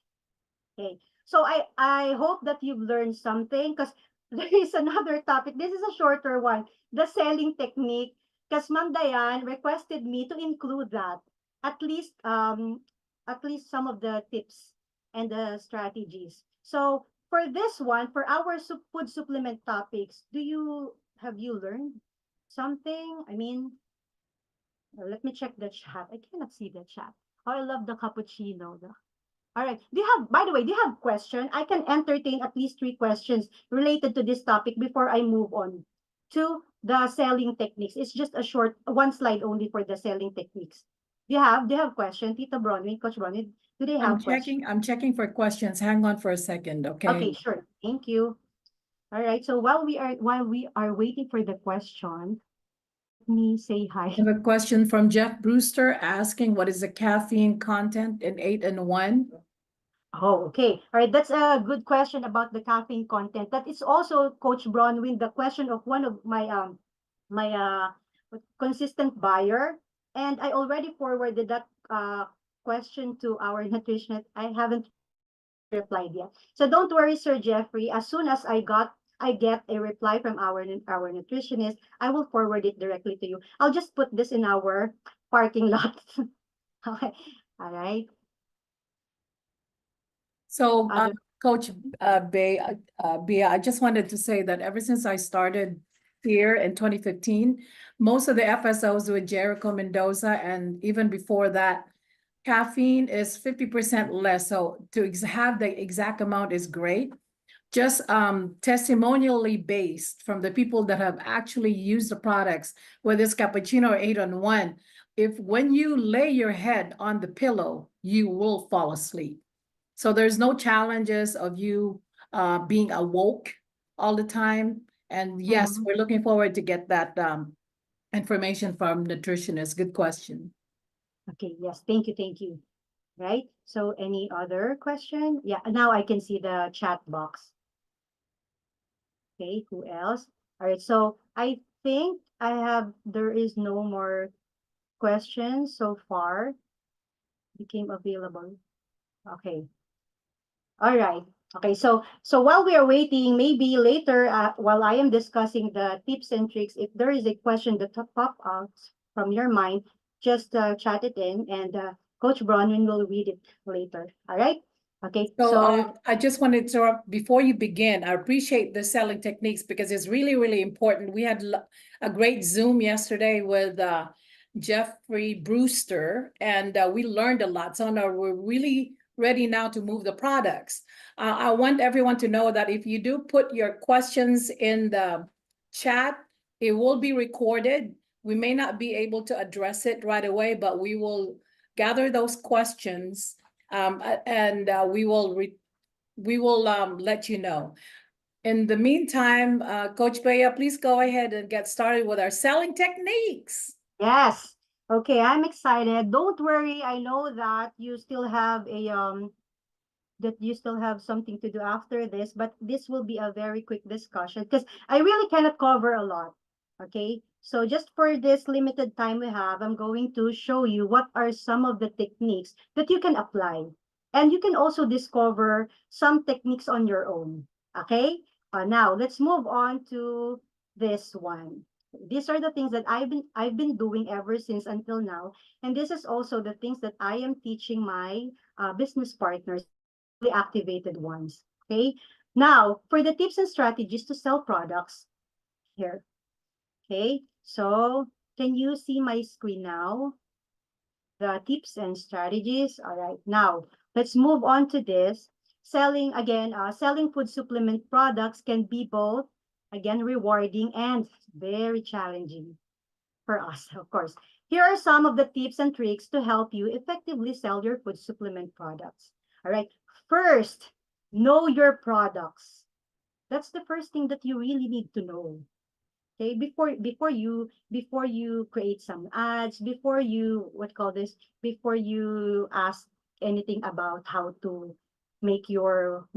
Okay. So I hope that you've learned something, because there is another topic. This is a shorter one, the selling technique. Because Ma'am Diane requested me to include that, at least at least some of the tips and the strategies. So for this one, for our food supplement topics, have you learned something? I mean, let me check the chat. I cannot see the chat. Oh, I love the cappuccino. All right. By the way, do you have question? I can entertain at least 3 questions related to this topic before I move on to the selling techniques. It's just a short, one slide only for the selling techniques. Do you have question, Tita Bronwyn, Coach Bronwyn? Do they have questions? I'm checking for questions. Hang on for a second, okay? Okay, sure. Thank you. All right. So while we are waiting for the question, let me say hi. I have a question from Jeff Brewster asking, what is the caffeine content in 8-in-1? Oh, okay. All right. That's a good question about the caffeine content. That is also, Coach Bronwyn, the question of one of my consistent buyer. And I already forwarded that question to our nutritionist. I haven't replied yet. So don't worry, Sir Jeffrey. As soon as I get a reply from our nutritionist, I will forward it directly to you. I'll just put this in our parking lot. Okay. All right. So, Other Coach Bea, I just wanted to say that ever since I started here in 2015, most of the FSOs with Jericho Mendoza, and even before that, caffeine is 50% less. So to have the exact amount is great. Just testimonially based from the people that have actually used the products, whether it's cappuccino or 8-in-1, if when you lay your head on the pillow, you will fall asleep. So there's no challenges of you being awoke all the time. And yes, we're looking forward to get that information from nutritionists. Good question. Okay, yes, thank you, thank you. Right? So any other question? Yeah, now I can see the chat box. Okay, who else? All right, so I think there is no more questions so far became available. Okay. All right. Okay, so while we are waiting, maybe later, while I am discussing the tips and tricks, if there is a question that pop out from your mind, just chat it in, and Coach Bronwyn will read it later. All right? Okay, So I just wanted to, before you begin, I appreciate the selling techniques because it's really, really important. We had a great Zoom yesterday with Jeffrey Brewster, and we learned a lot. So now we're really ready now to move the products. I want everyone to know that if you do put your questions in the chat, it will be recorded. We may not be able to address it right away, but we will gather those questions and we will let you know. In the meantime, Coach Bea, please go ahead and get started with our selling techniques. yes. Okay, I'm excited. Don't worry. I know that you still have something to do after this, but this will be a very quick discussion because I really cannot cover a lot. Okay, so just for this limited time we have, I'm going to show you what are some of the techniques that you can apply. And you can also discover some techniques on your own. Okay, now let's move on to this one. These are the things that I've been doing ever since until now, and this is also the things that I am teaching my business partners, the activated ones. Okay. Now, for the tips and strategies to sell products here. Okay. So can you see my screen now? The tips and strategies. All right. Now let's move on to this. Selling again, selling food supplement products can be both, again, rewarding and very challenging for us, of course. Here are some of the tips and tricks to help you effectively sell your food supplement products. All right. First, know your products. That's the first thing that you really need to know. Okay, before you create some ads, before you before you ask anything about how to make your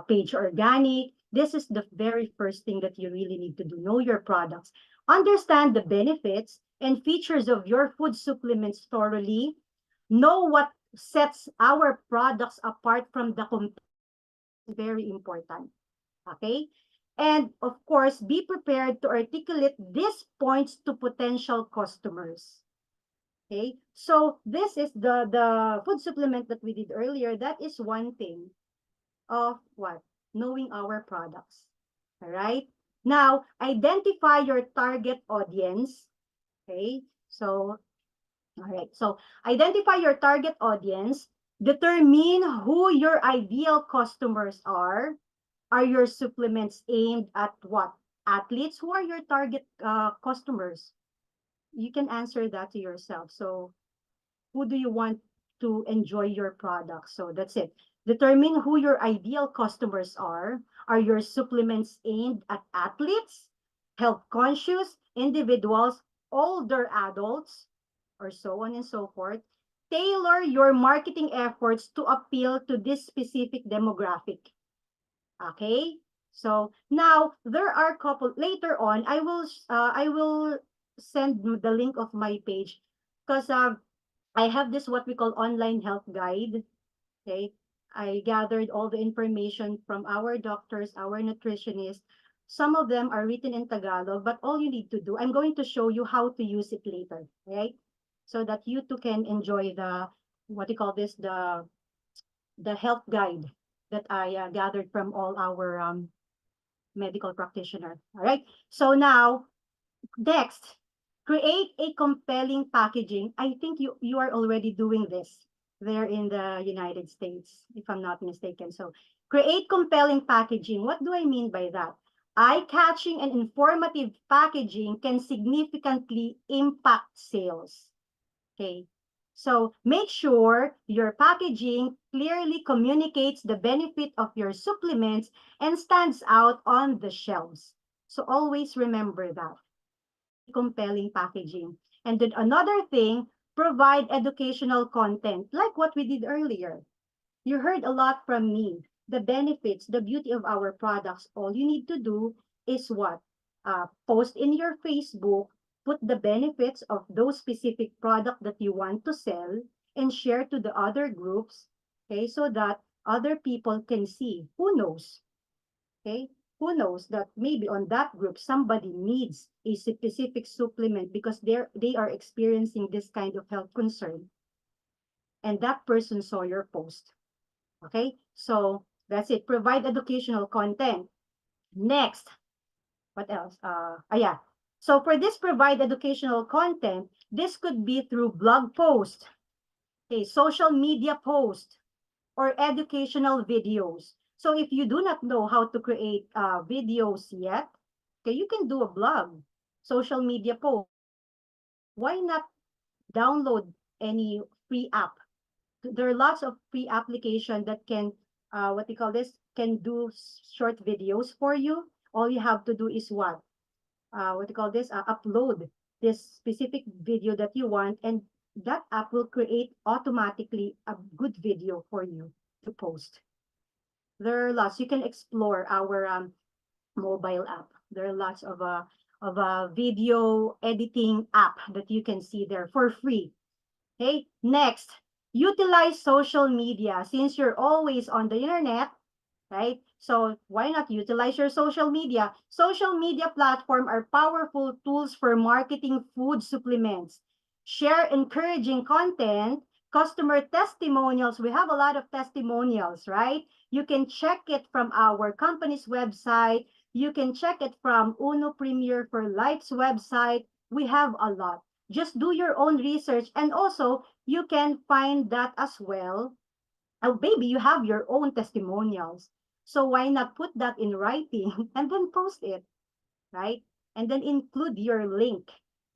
page organic, this is the very first thing that you really need to do. Know your products. Understand the benefits and features of your food supplements thoroughly. Know what sets our products apart from the competition. Very important. Okay? And of course, be prepared to articulate these points to potential customers. Okay? So this is the food supplement that we did earlier. That is one thing of what? Knowing our products. All right? Now, identify your target audience. Okay? So, all right. So, identify your target audience. Determine who your ideal customers are. Are your supplements aimed at what? Athletes? Who are your target customers? You can answer that to yourself. So, who do you want to enjoy your product? So that's it. Determine who your ideal customers are. Are your supplements aimed at athletes, health conscious individuals, older adults, or so on and so forth? Tailor your marketing efforts to appeal to this specific demographic. Okay? So now there are a couple later on I will send the link of my page because I have this what we call online health guide. Okay. I gathered all the information from our doctors, our nutritionists. Some of them are written in Tagalog, but all you need to do, I'm going to show you how to use it later, right? So that you too can enjoy the, what you call this, the health guide that I gathered from all our medical practitioner. All right. So now, next, create a compelling packaging. I think you are already doing this there in the United States, if I'm not mistaken. So create compelling packaging. What do I mean by that? Eye-catching and informative packaging can significantly impact sales. Okay. So make sure your packaging clearly communicates the benefit of your supplements and stands out on the shelves. So always remember that. Compelling packaging. And then another thing, provide educational content like what we did earlier. You heard a lot from me. The benefits, the beauty of our products. All you need to do is what? Post in your Facebook, put the benefits of those specific product that you want to sell and share to the other groups, okay, so that other people can see. Who knows? Okay, who knows that maybe on that group somebody needs a specific supplement because they are experiencing this kind of health concern, and that person saw your post. Okay, so that's it. Provide educational content. Next, what else? Yeah. So for this provide educational content, this could be through blog post, okay, social media post, or educational videos. So if you do not know how to create videos yet, okay, you can do a blog, social media post. Why not download any free app? There are lots of free application that can, what you call this, can do short videos for you. All you have to do is what you call this, upload this specific video that you want, and that app will create automatically a good video for you to post. There are lots. You can explore our mobile app. There are lots of a video editing app that you can see there for free. Okay, next, utilize social media. Since you're always on the internet, right? So why not utilize your social media? Social media platforms are powerful tools for marketing food supplements. Share encouraging content, customer testimonials. We have a lot of testimonials, right? You can check it from our company's website. You can check it from Uno Premier for Life's website. We have a lot. Just do your own research, and also you can find that as well. Oh, baby, you have your own testimonials. So why not put that in writing and then post it, right? And then include your link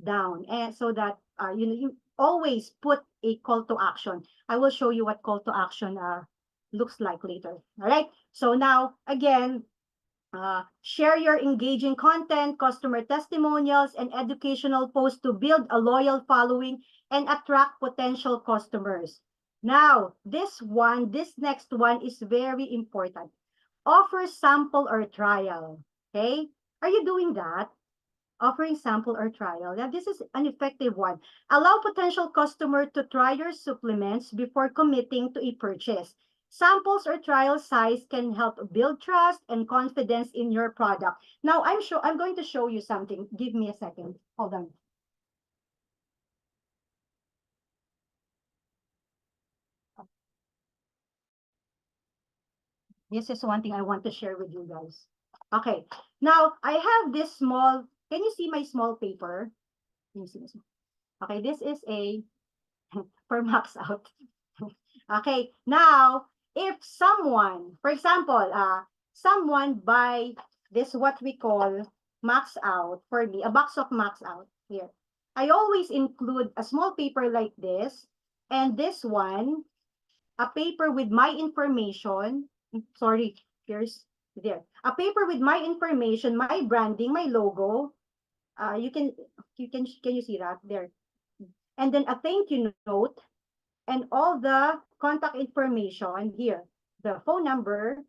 down, and so that you always put a call to action. I will show you what call to action looks like later. All right. So now again, share your engaging content, customer testimonials, and educational posts to build a loyal following and attract potential customers. Now, this next one is very important. Offer sample or trial. Okay? Are you doing that? offering sample or trial. Now, this is an effective one. Allow potential customer to try your supplements before committing to a purchase. Samples or trial size can help build trust and confidence in your product. Now, I'm going to show you something. Give me a second. Hold on. This is one thing I want to share with you guys. Okay, now I have this small, can you see my small paper? Can you see this? Okay, this is a, for max out. Okay, now, if someone, for example, someone buy this what we call max out for me, a box of max out here. I always include a small paper like this, and this one, a paper with my information. Sorry, here's there. A paper with my information, my branding, my logo. Can you see that there? And then a thank you note and all the contact information here. The phone number,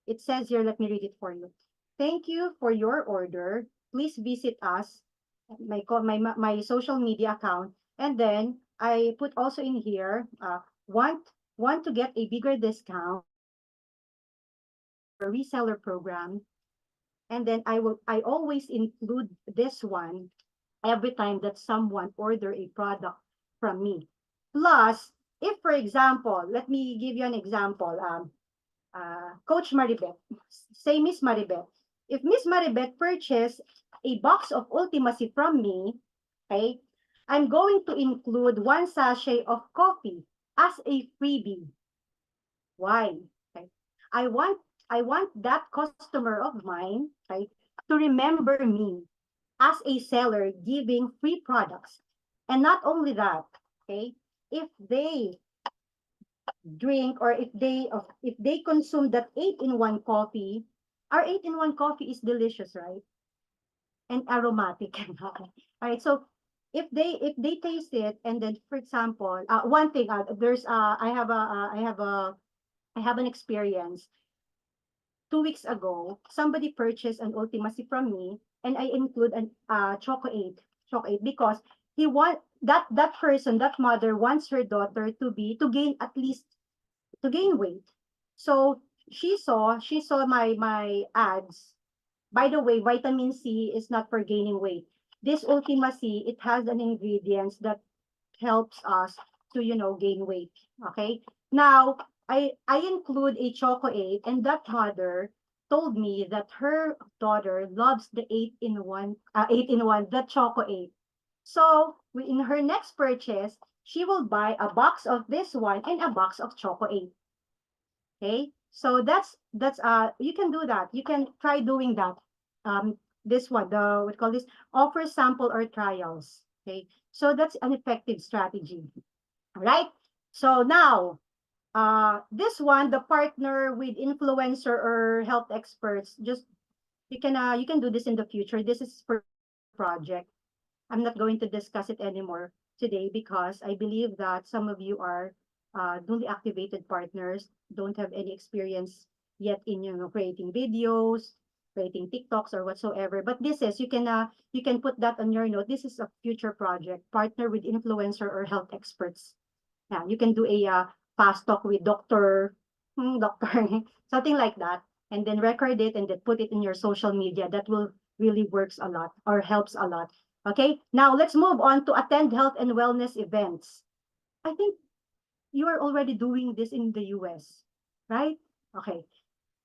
it says here, let me read it for you. Thank you for your order. Please visit us, my social media account. And then I put also in here, want to get a bigger discount for reseller program. And then I always include this one every time that someone order a product from me. Plus, if for example, let me give you an example. Coach Maribeth, say Miss Maribeth, if Miss Maribeth purchase a box of Ultimacy from me, okay, I'm going to include 1 sachet of coffee as a freebie. Why? Okay. I want that customer of mine, okay, to remember me as a seller giving free products. And not only that, okay, if they drink or if they consume that 8-in-1 coffee, our 8-in-1 coffee is delicious, right? And aromatic. All right, so if they taste it, and then for example, one thing, there's I have an experience. 2 weeks ago, somebody purchased an Ultimacy from me, and I include an Choco 8 because he want that person, that mother wants her daughter to gain at least to gain weight. So she saw my ads. By the way, vitamin C is not for gaining weight. This Ultimacy, it has an ingredients that helps us to gain weight. Okay. Now I include a Choco 8, and that mother told me that her daughter loves the 8-in-1, the Choco 8. So in her next purchase, she will buy a box of this one and a box of Choco 8. Okay, so that's you can do that. You can try doing that. This one, the what call this, offer sample or trials. Okay, so that's an effective strategy. All right. So now, this one, the partner with influencer or health experts, just you can do this in the future. This is for project. I'm not going to discuss it anymore today because I believe that some of you are newly activated partners, don't have any experience yet in creating videos, creating TikToks or whatsoever. But this is you can put that on your note. This is a future project. Partner with influencer or health experts. Yeah, you can do a fast talk with doctor, something like that, and then record it and then put it in your social media. That will really works a lot or helps a lot. Okay, now let's move on to attend health and wellness events. I think you are already doing this in the US, right? Okay,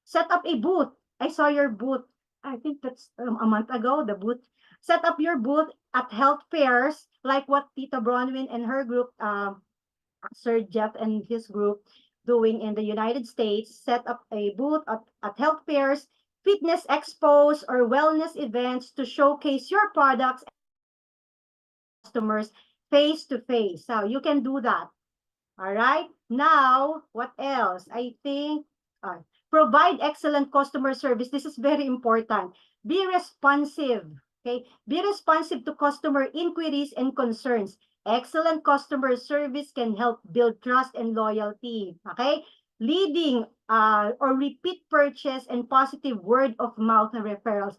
set up a booth. I saw your booth. I think that's a month ago, the booth. Set up your booth at health fairs, like what Tita Bronwyn and her group, Sir Jeff and his group doing in the United States. Set up a booth at health fairs, fitness expos, or wellness events to showcase your products and customers face to face. So you can do that. All right. Now, what else? I think provide excellent customer service. This is very important. Be responsive. Okay. Be responsive to customer inquiries and concerns. Excellent customer service can help build trust and loyalty. Okay. Leading or repeat purchase and positive word of mouth referrals.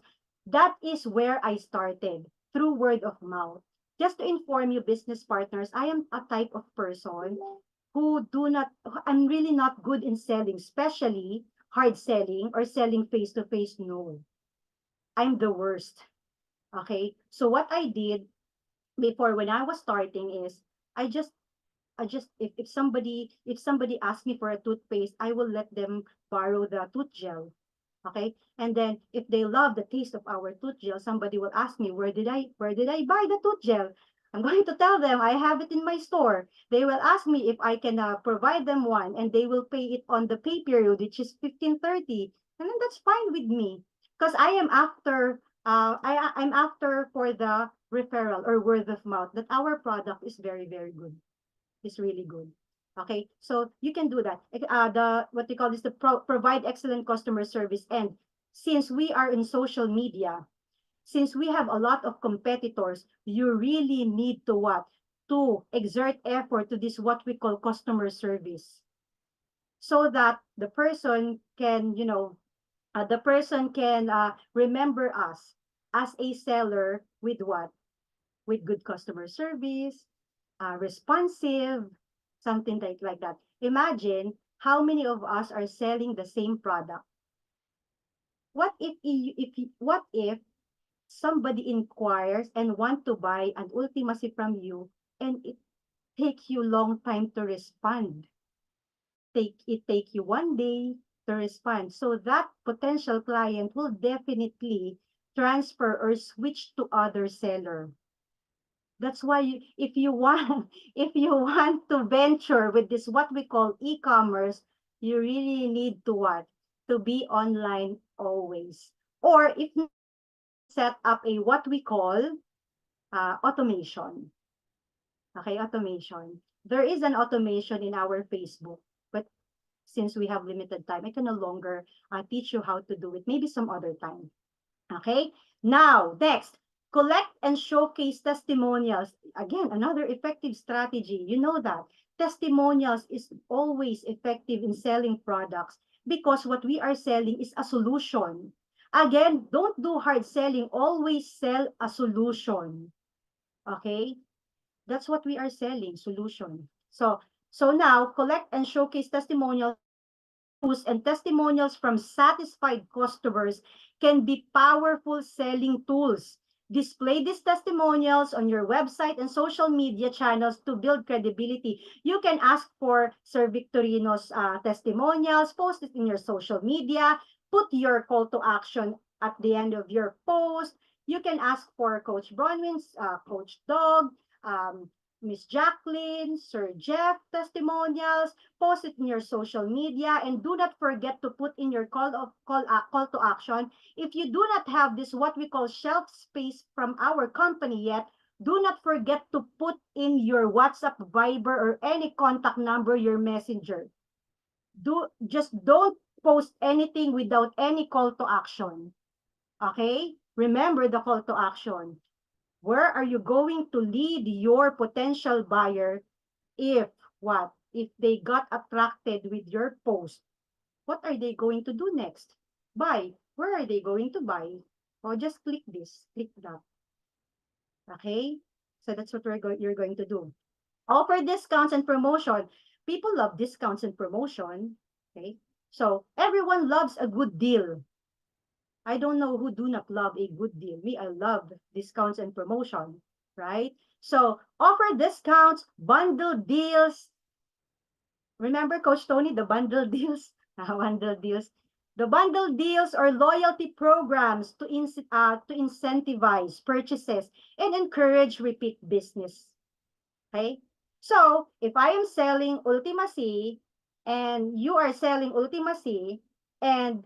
That is where I started, through word of mouth. Just to inform you, business partners, I am a type of person I'm really not good in selling, especially hard selling or selling face to face. No, I'm the worst. Okay. So what I did before when I was starting is I just if somebody asks me for a toothpaste, I will let them borrow the tooth gel. Okay. And then if they love the taste of our tooth gel, somebody will ask me, where did I buy the tooth gel? I'm going to tell them I have it in my store. They will ask me if I can provide them one, and they will pay it on the pay period, which is 15/30. And then that's fine with me. Because I'm after for the referral or word of mouth that our product is very, very good. Is really good. Okay, so you can do that. The what they call this, the provide excellent customer service. And since we are in social media, since we have a lot of competitors, you really need to what? To exert effort to this what we call customer service, so that the person can remember us as a seller with what? With good customer service, responsive, something like that. Imagine how many of us are selling the same product. What if somebody inquires and want to buy an Ultimacy from you, and it takes you long time to respond? Take you one day to respond. So that potential client will definitely transfer or switch to other seller. That's why if you want if you want to venture with this what we call e-commerce, you really need to what? To be online always. Or if not, set up a what we call automation. Okay, automation. There is an automation in our Facebook, but since we have limited time, I can no longer teach you how to do it. Maybe some other time. Okay, now next, collect and showcase testimonials. Again, another effective strategy. You know that testimonials is always effective in selling products, because what we are selling is a solution. Again, don't do hard selling, always sell a solution. Okay, that's what we are selling, solution. So now collect and showcase testimonials, and testimonials from satisfied customers can be powerful selling tools. Display these testimonials on your website and social media channels to build credibility. You can ask for Sir Victorino's testimonials, post it in your social media, put your call to action at the end of your post. You can ask for Coach Bronwyn's, Coach Dog, Miss Jacqueline, Sir Jeff testimonials. Post it in your social media, and do not forget to put in your call to action. If you do not have this what we call shelf space from our company yet, do not forget to put in your WhatsApp, Viber, or any contact number, your messenger. Just don't post anything without any call to action. Okay? Remember the call to action. Where are you going to lead your potential buyer if what? If they got attracted with your post, what are they going to do next? Buy. Where are they going to buy? Oh, just click this, click that. Okay? So that's what you're going to do. Offer discounts and promotion. People love discounts and promotion. Okay? So everyone loves a good deal. I don't know who do not love a good deal. Me, I love discounts and promotion, right? So offer discounts, bundle deals. Remember, Coach Tony, the bundle deals? Bundle deals. The bundle deals or loyalty programs to incentivize purchases and encourage repeat business. Okay? So, if I am selling Ultimacy and you are selling Ultimacy, and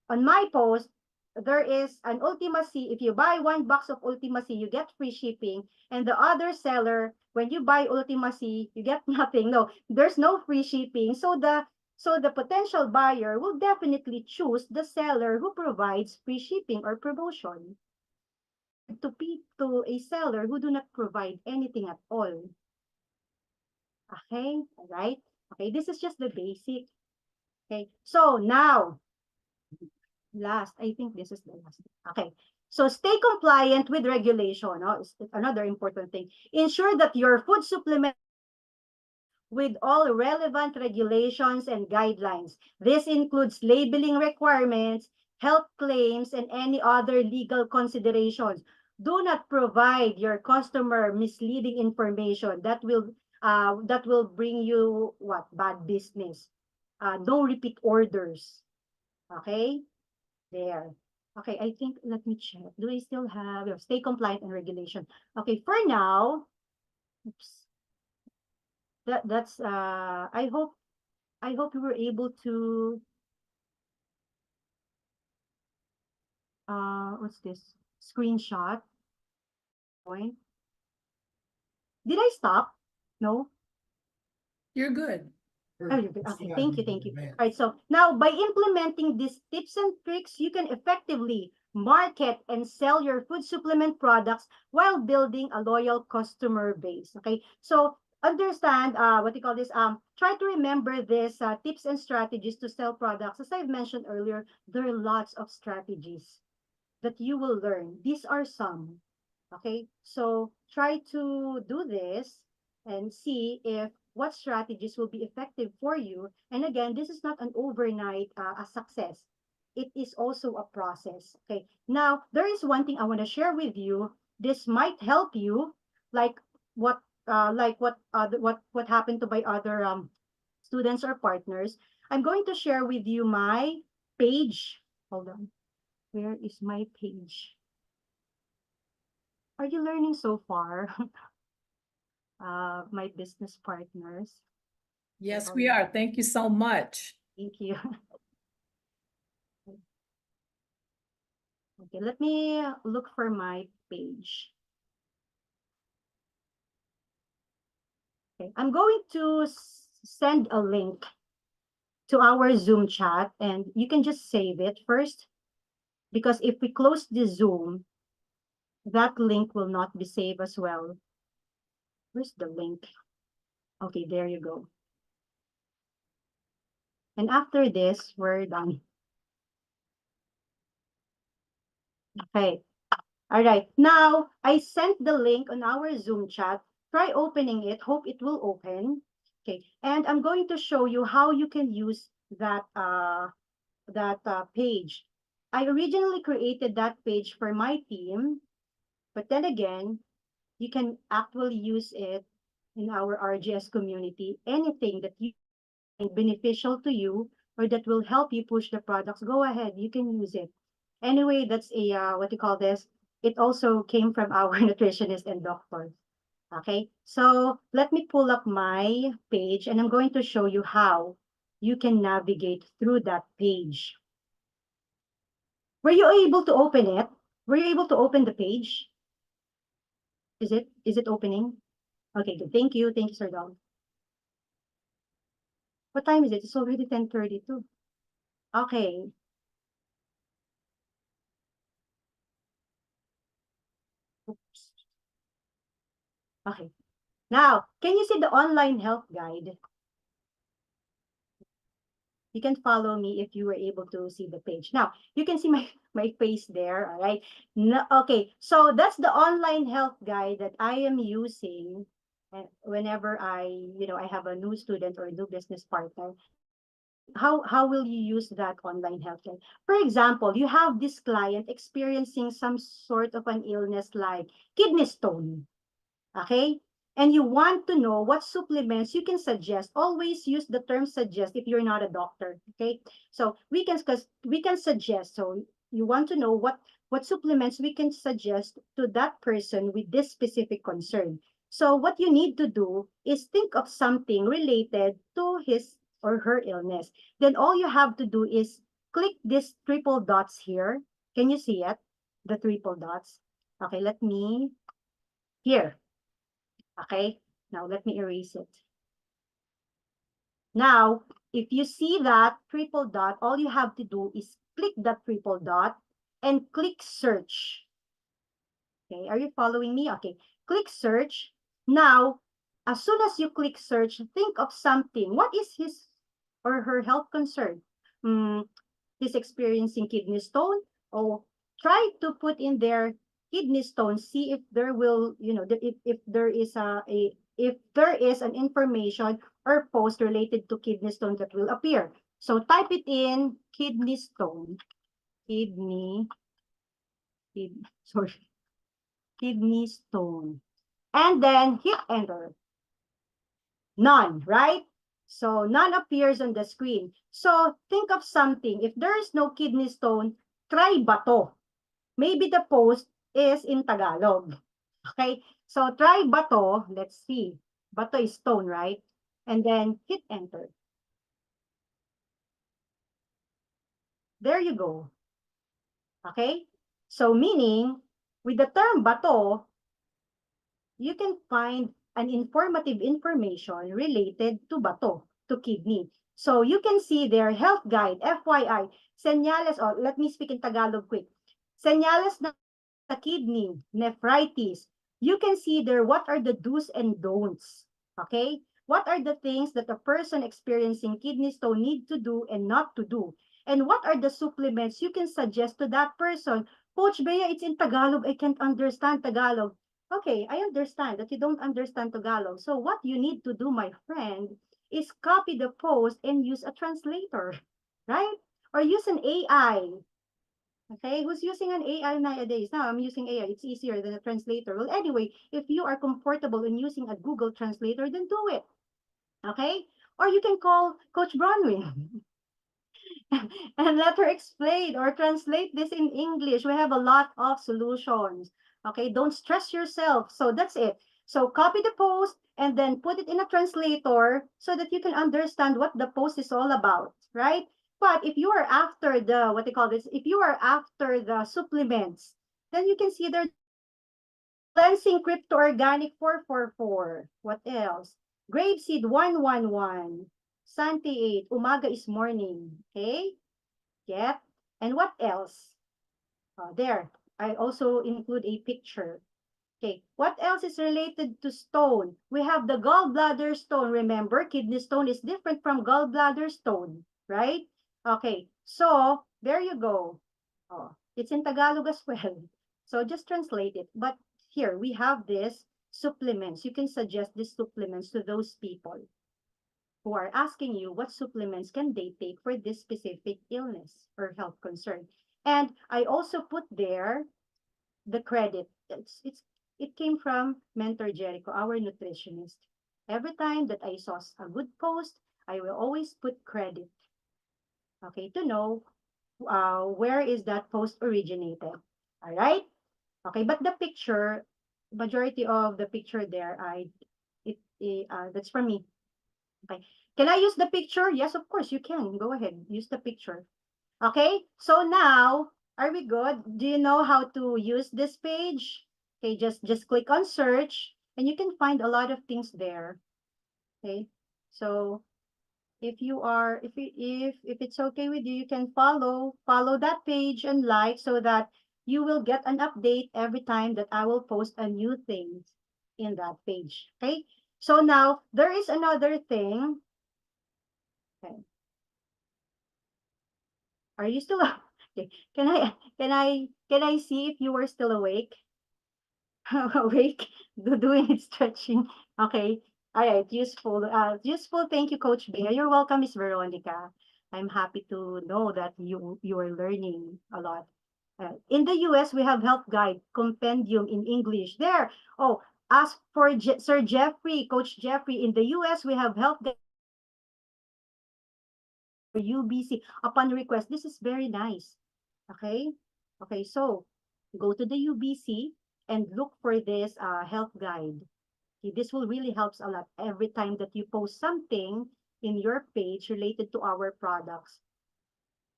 on my post, there is an Ultimacy. If you buy one box of Ultimacy, you get free shipping. And the other seller, when you buy Ultimacy, you get nothing. No, there's no free shipping. So the potential buyer will definitely choose the seller who provides free shipping or promotion to a seller who do not provide anything at all. Okay, all right. Okay, this is just the basic. Okay, so now, last, I think this is the last. Okay, So stay compliant with regulation. It's another important thing. Ensure that your food supplement with all relevant regulations and guidelines. This includes labeling requirements, health claims, and any other legal considerations. Do not provide your customer misleading information that will bring you bad business. Don't repeat orders. Okay, there. Okay, I think, let me check. Do I still have, stay compliant and regulation? Okay, for now, oops. That's I hope you were able to what's this? Screenshot point. Did I stop? No? You're good. Oh, you're good. Okay, thank you, thank you. All right, so now by implementing these tips and tricks, you can effectively market and sell your food supplement products while building a loyal customer base. Okay, so understand what you call this. Try to remember this tips and strategies to sell products. As I've mentioned earlier, there are lots of strategies that you will learn. These are some. Okay, so try to do this and see if what strategies will be effective for you. And again, this is not an overnight a success. It is also a process. Okay, now there is one thing I want to share with you. This might help you, like what what happened to my other students or partners. I'm going to share with you my page. Hold on. Where is my page? Are you learning so far? My business partners. Yes, we are. Thank you so much. Thank you. Okay, let me look for my page. Okay, I'm going to send a link to our Zoom chat, and you can just save it first, because if we close the Zoom, that link will not be saved as well. Where's the link? Okay, there you go. And after this, we're done. Okay. All right. Now, I sent the link on our Zoom chat. Try opening it. Hope it will open. Okay. And I'm going to show you how you can use that page. I originally created that page for my team, but then again, you can actually use it in our RGS community. Anything that you find beneficial to you or that will help you push the products, go ahead. You can use it. Anyway, that's a what you call this. It also came from our nutritionist and doctor. Okay, so let me pull up my page and I'm going to show you how you can navigate through that page. Were you able to open it? Were you able to open the page? Is it opening? Okay, good. Thank you. Thank you, Sir Dom. What time is it? It's already 10:32. Okay. Oops. Okay. Now, can you see the online health guide? You can follow me if you were able to see the page. Now, you can see my face there, all right? No, okay, so that's the online health guide that I am using whenever I have a new student or a new business partner. How will you use that online health guide? For example, you have this client experiencing some sort of an illness like kidney stone, okay? And you want to know what supplements you can suggest. Always use the term suggest if you're not a doctor, okay? So we can suggest. So you want to know what supplements we can suggest to that person with this specific concern. So what you need to do is think of something related to his or her illness. Then all you have to do is click these triple dots here. Can you see it? The triple dots. Okay, let me, here. Okay, now let me erase it. Now, if you see that triple dot, all you have to do is click that triple dot and click search. Okay, are you following me? Okay, click search. Now, as soon as you click search, think of something. What is his or her health concern? He's experiencing kidney stone, or try to put in their kidney stones, see if there will, if there is if there is an information or post related to kidney stone that will appear. So type it in kidney stone, kidney, sorry, kidney stone, and then hit enter. None, right? So none appears on the screen. So think of something. If there is no kidney stone, try bato. Maybe the post is in Tagalog. Okay, so try bato. Let's see. Bato is stone, right? And then hit enter. There you go. Okay, so meaning with the term bato, you can find an informative information related to bato, to kidney. So you can see their health guide, FYI, senyales, or let me speak in Tagalog quick. Senyales na kidney, nephritis. You can see there what are the do's and don'ts. Okay? What are the things that a person experiencing kidney stone need to do and not to do? And what are the supplements you can suggest to that person? Coach Bea, it's in Tagalog. I can't understand Tagalog. Okay, I understand that you don't understand Tagalog. So what you need to do, my friend, is copy the post and use a translator, right? Or use an AI. Okay, who's using an AI nowadays? Now I'm using AI. It's easier than a translator. Well, anyway, if you are comfortable in using a Google Translator, then do it. Okay? Or you can call Coach Bronwyn and let her explain or translate this in English. We have a lot of solutions. Okay, don't stress yourself. So that's it. So copy the post and then put it in a translator so that you can understand what the post is all about, right? But if you are after the, what they call this, if you are after the supplements, then you can see their cleansing crypto organic 444. What else? Grapeseed 111. Santi 8. Umaga is morning. Okay? Get. And what else? There. I also include a picture. Okay. What else is related to stone? We have the gallbladder stone. Remember, kidney stone is different from gallbladder stone, right? Okay. So, there you go. Oh, it's in Tagalog as well. So just translate it. But here we have this supplements. You can suggest these supplements to those people who are asking you what supplements can they take for this specific illness or health concern. And I also put there the credit. It came from Mentor Jericho, our nutritionist. Every time that I saw a good post, I will always put credit. Okay, to know where is that post originated. All right. Okay, but the picture, majority of the picture there, that's from me. Okay. Can I use the picture? Yes, of course you can. Go ahead, use the picture. Okay, so now, are we good? Do you know how to use this page? Okay, just click on search and you can find a lot of things there. Okay, so if you are, if it's okay with you, you can follow that page and like so that you will get an update every time that I will post a new thing in that page. Okay, so now there is another thing. Okay. Are you still okay? Can I see if you are still awake? Awake, doing it stretching. Okay. All right. Useful. Useful. Thank you, Coach Bea. You're welcome, Miss Veronica. I'm happy to know that you are learning a lot. In the US, we have Health Guide Compendium in English. There. Oh, ask for Sir Jeffrey, Coach Jeffrey. In the US, we have Health Guide for UBC upon request. This is very nice. Okay. Okay. So go to the UBC and look for this health guide. Okay, this will really helps a lot every time that you post something in your page related to our products,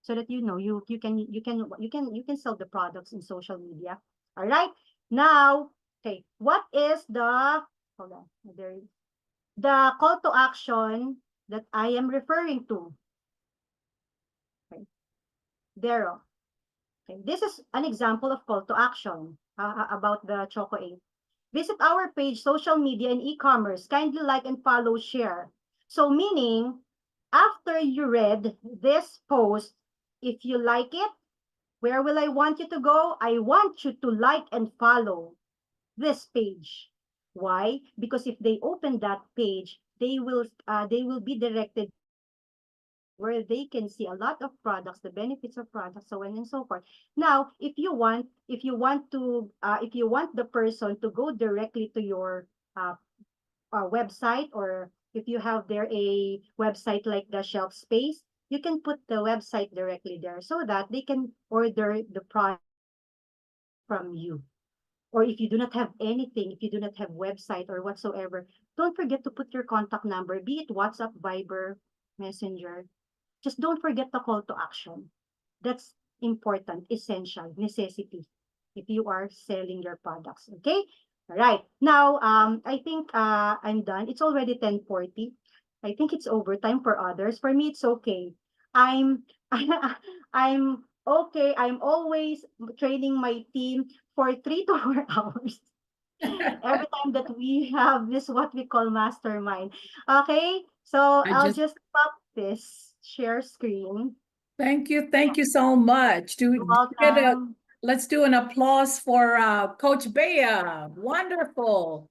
so that you know you can sell the products in social media. All right. Now, okay, what is the hold on there the call to action that I am referring to? Okay, there. Okay, this is an example of call to action about the Choco 8. Visit our page, social media, and e-commerce. Kindly like and follow, share. So meaning, after you read this post, if you like it, Where will I want you to go? I want you to like and follow this page. Why? Because if they open that page, they will be directed where they can see a lot of products, the benefits of products, so on and so forth. Now, if you want the person to go directly to your uh, website, or if you have there a website like the Shelf Space, you can put the website directly there so that they can order the product from you. Or if you do not have anything, if you do not have website or whatsoever, don't forget to put your contact number, be it WhatsApp, Viber, Messenger. Just don't forget the call to action. That's important, essential, necessity if you are selling your products. Okay? All right. Now, I think I'm done. It's already 10:40. I think it's overtime for others. For me, it's okay. I'm I'm okay. I'm always training my team for 3 to 4 hours every time that we have this what we call mastermind. Okay, so I I'll just just stop this share screen. thank you so much. You're welcome. Let's do an applause for Coach Bea. Wonderful.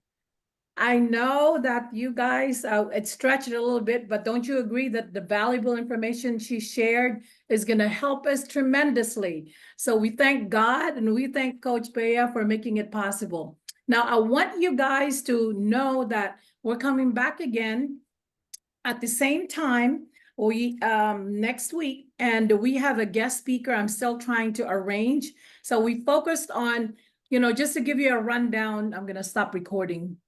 I know that you guys, it stretched it a little bit, but don't you agree that the valuable information she shared is going to help us tremendously? So we thank God and we thank Coach Bea for making it possible. Now, I want you guys to know that we're coming back again at the same time next week, and we have a guest speaker I'm still trying to arrange. So we focused on, just to give you a rundown, I'm going to stop recording.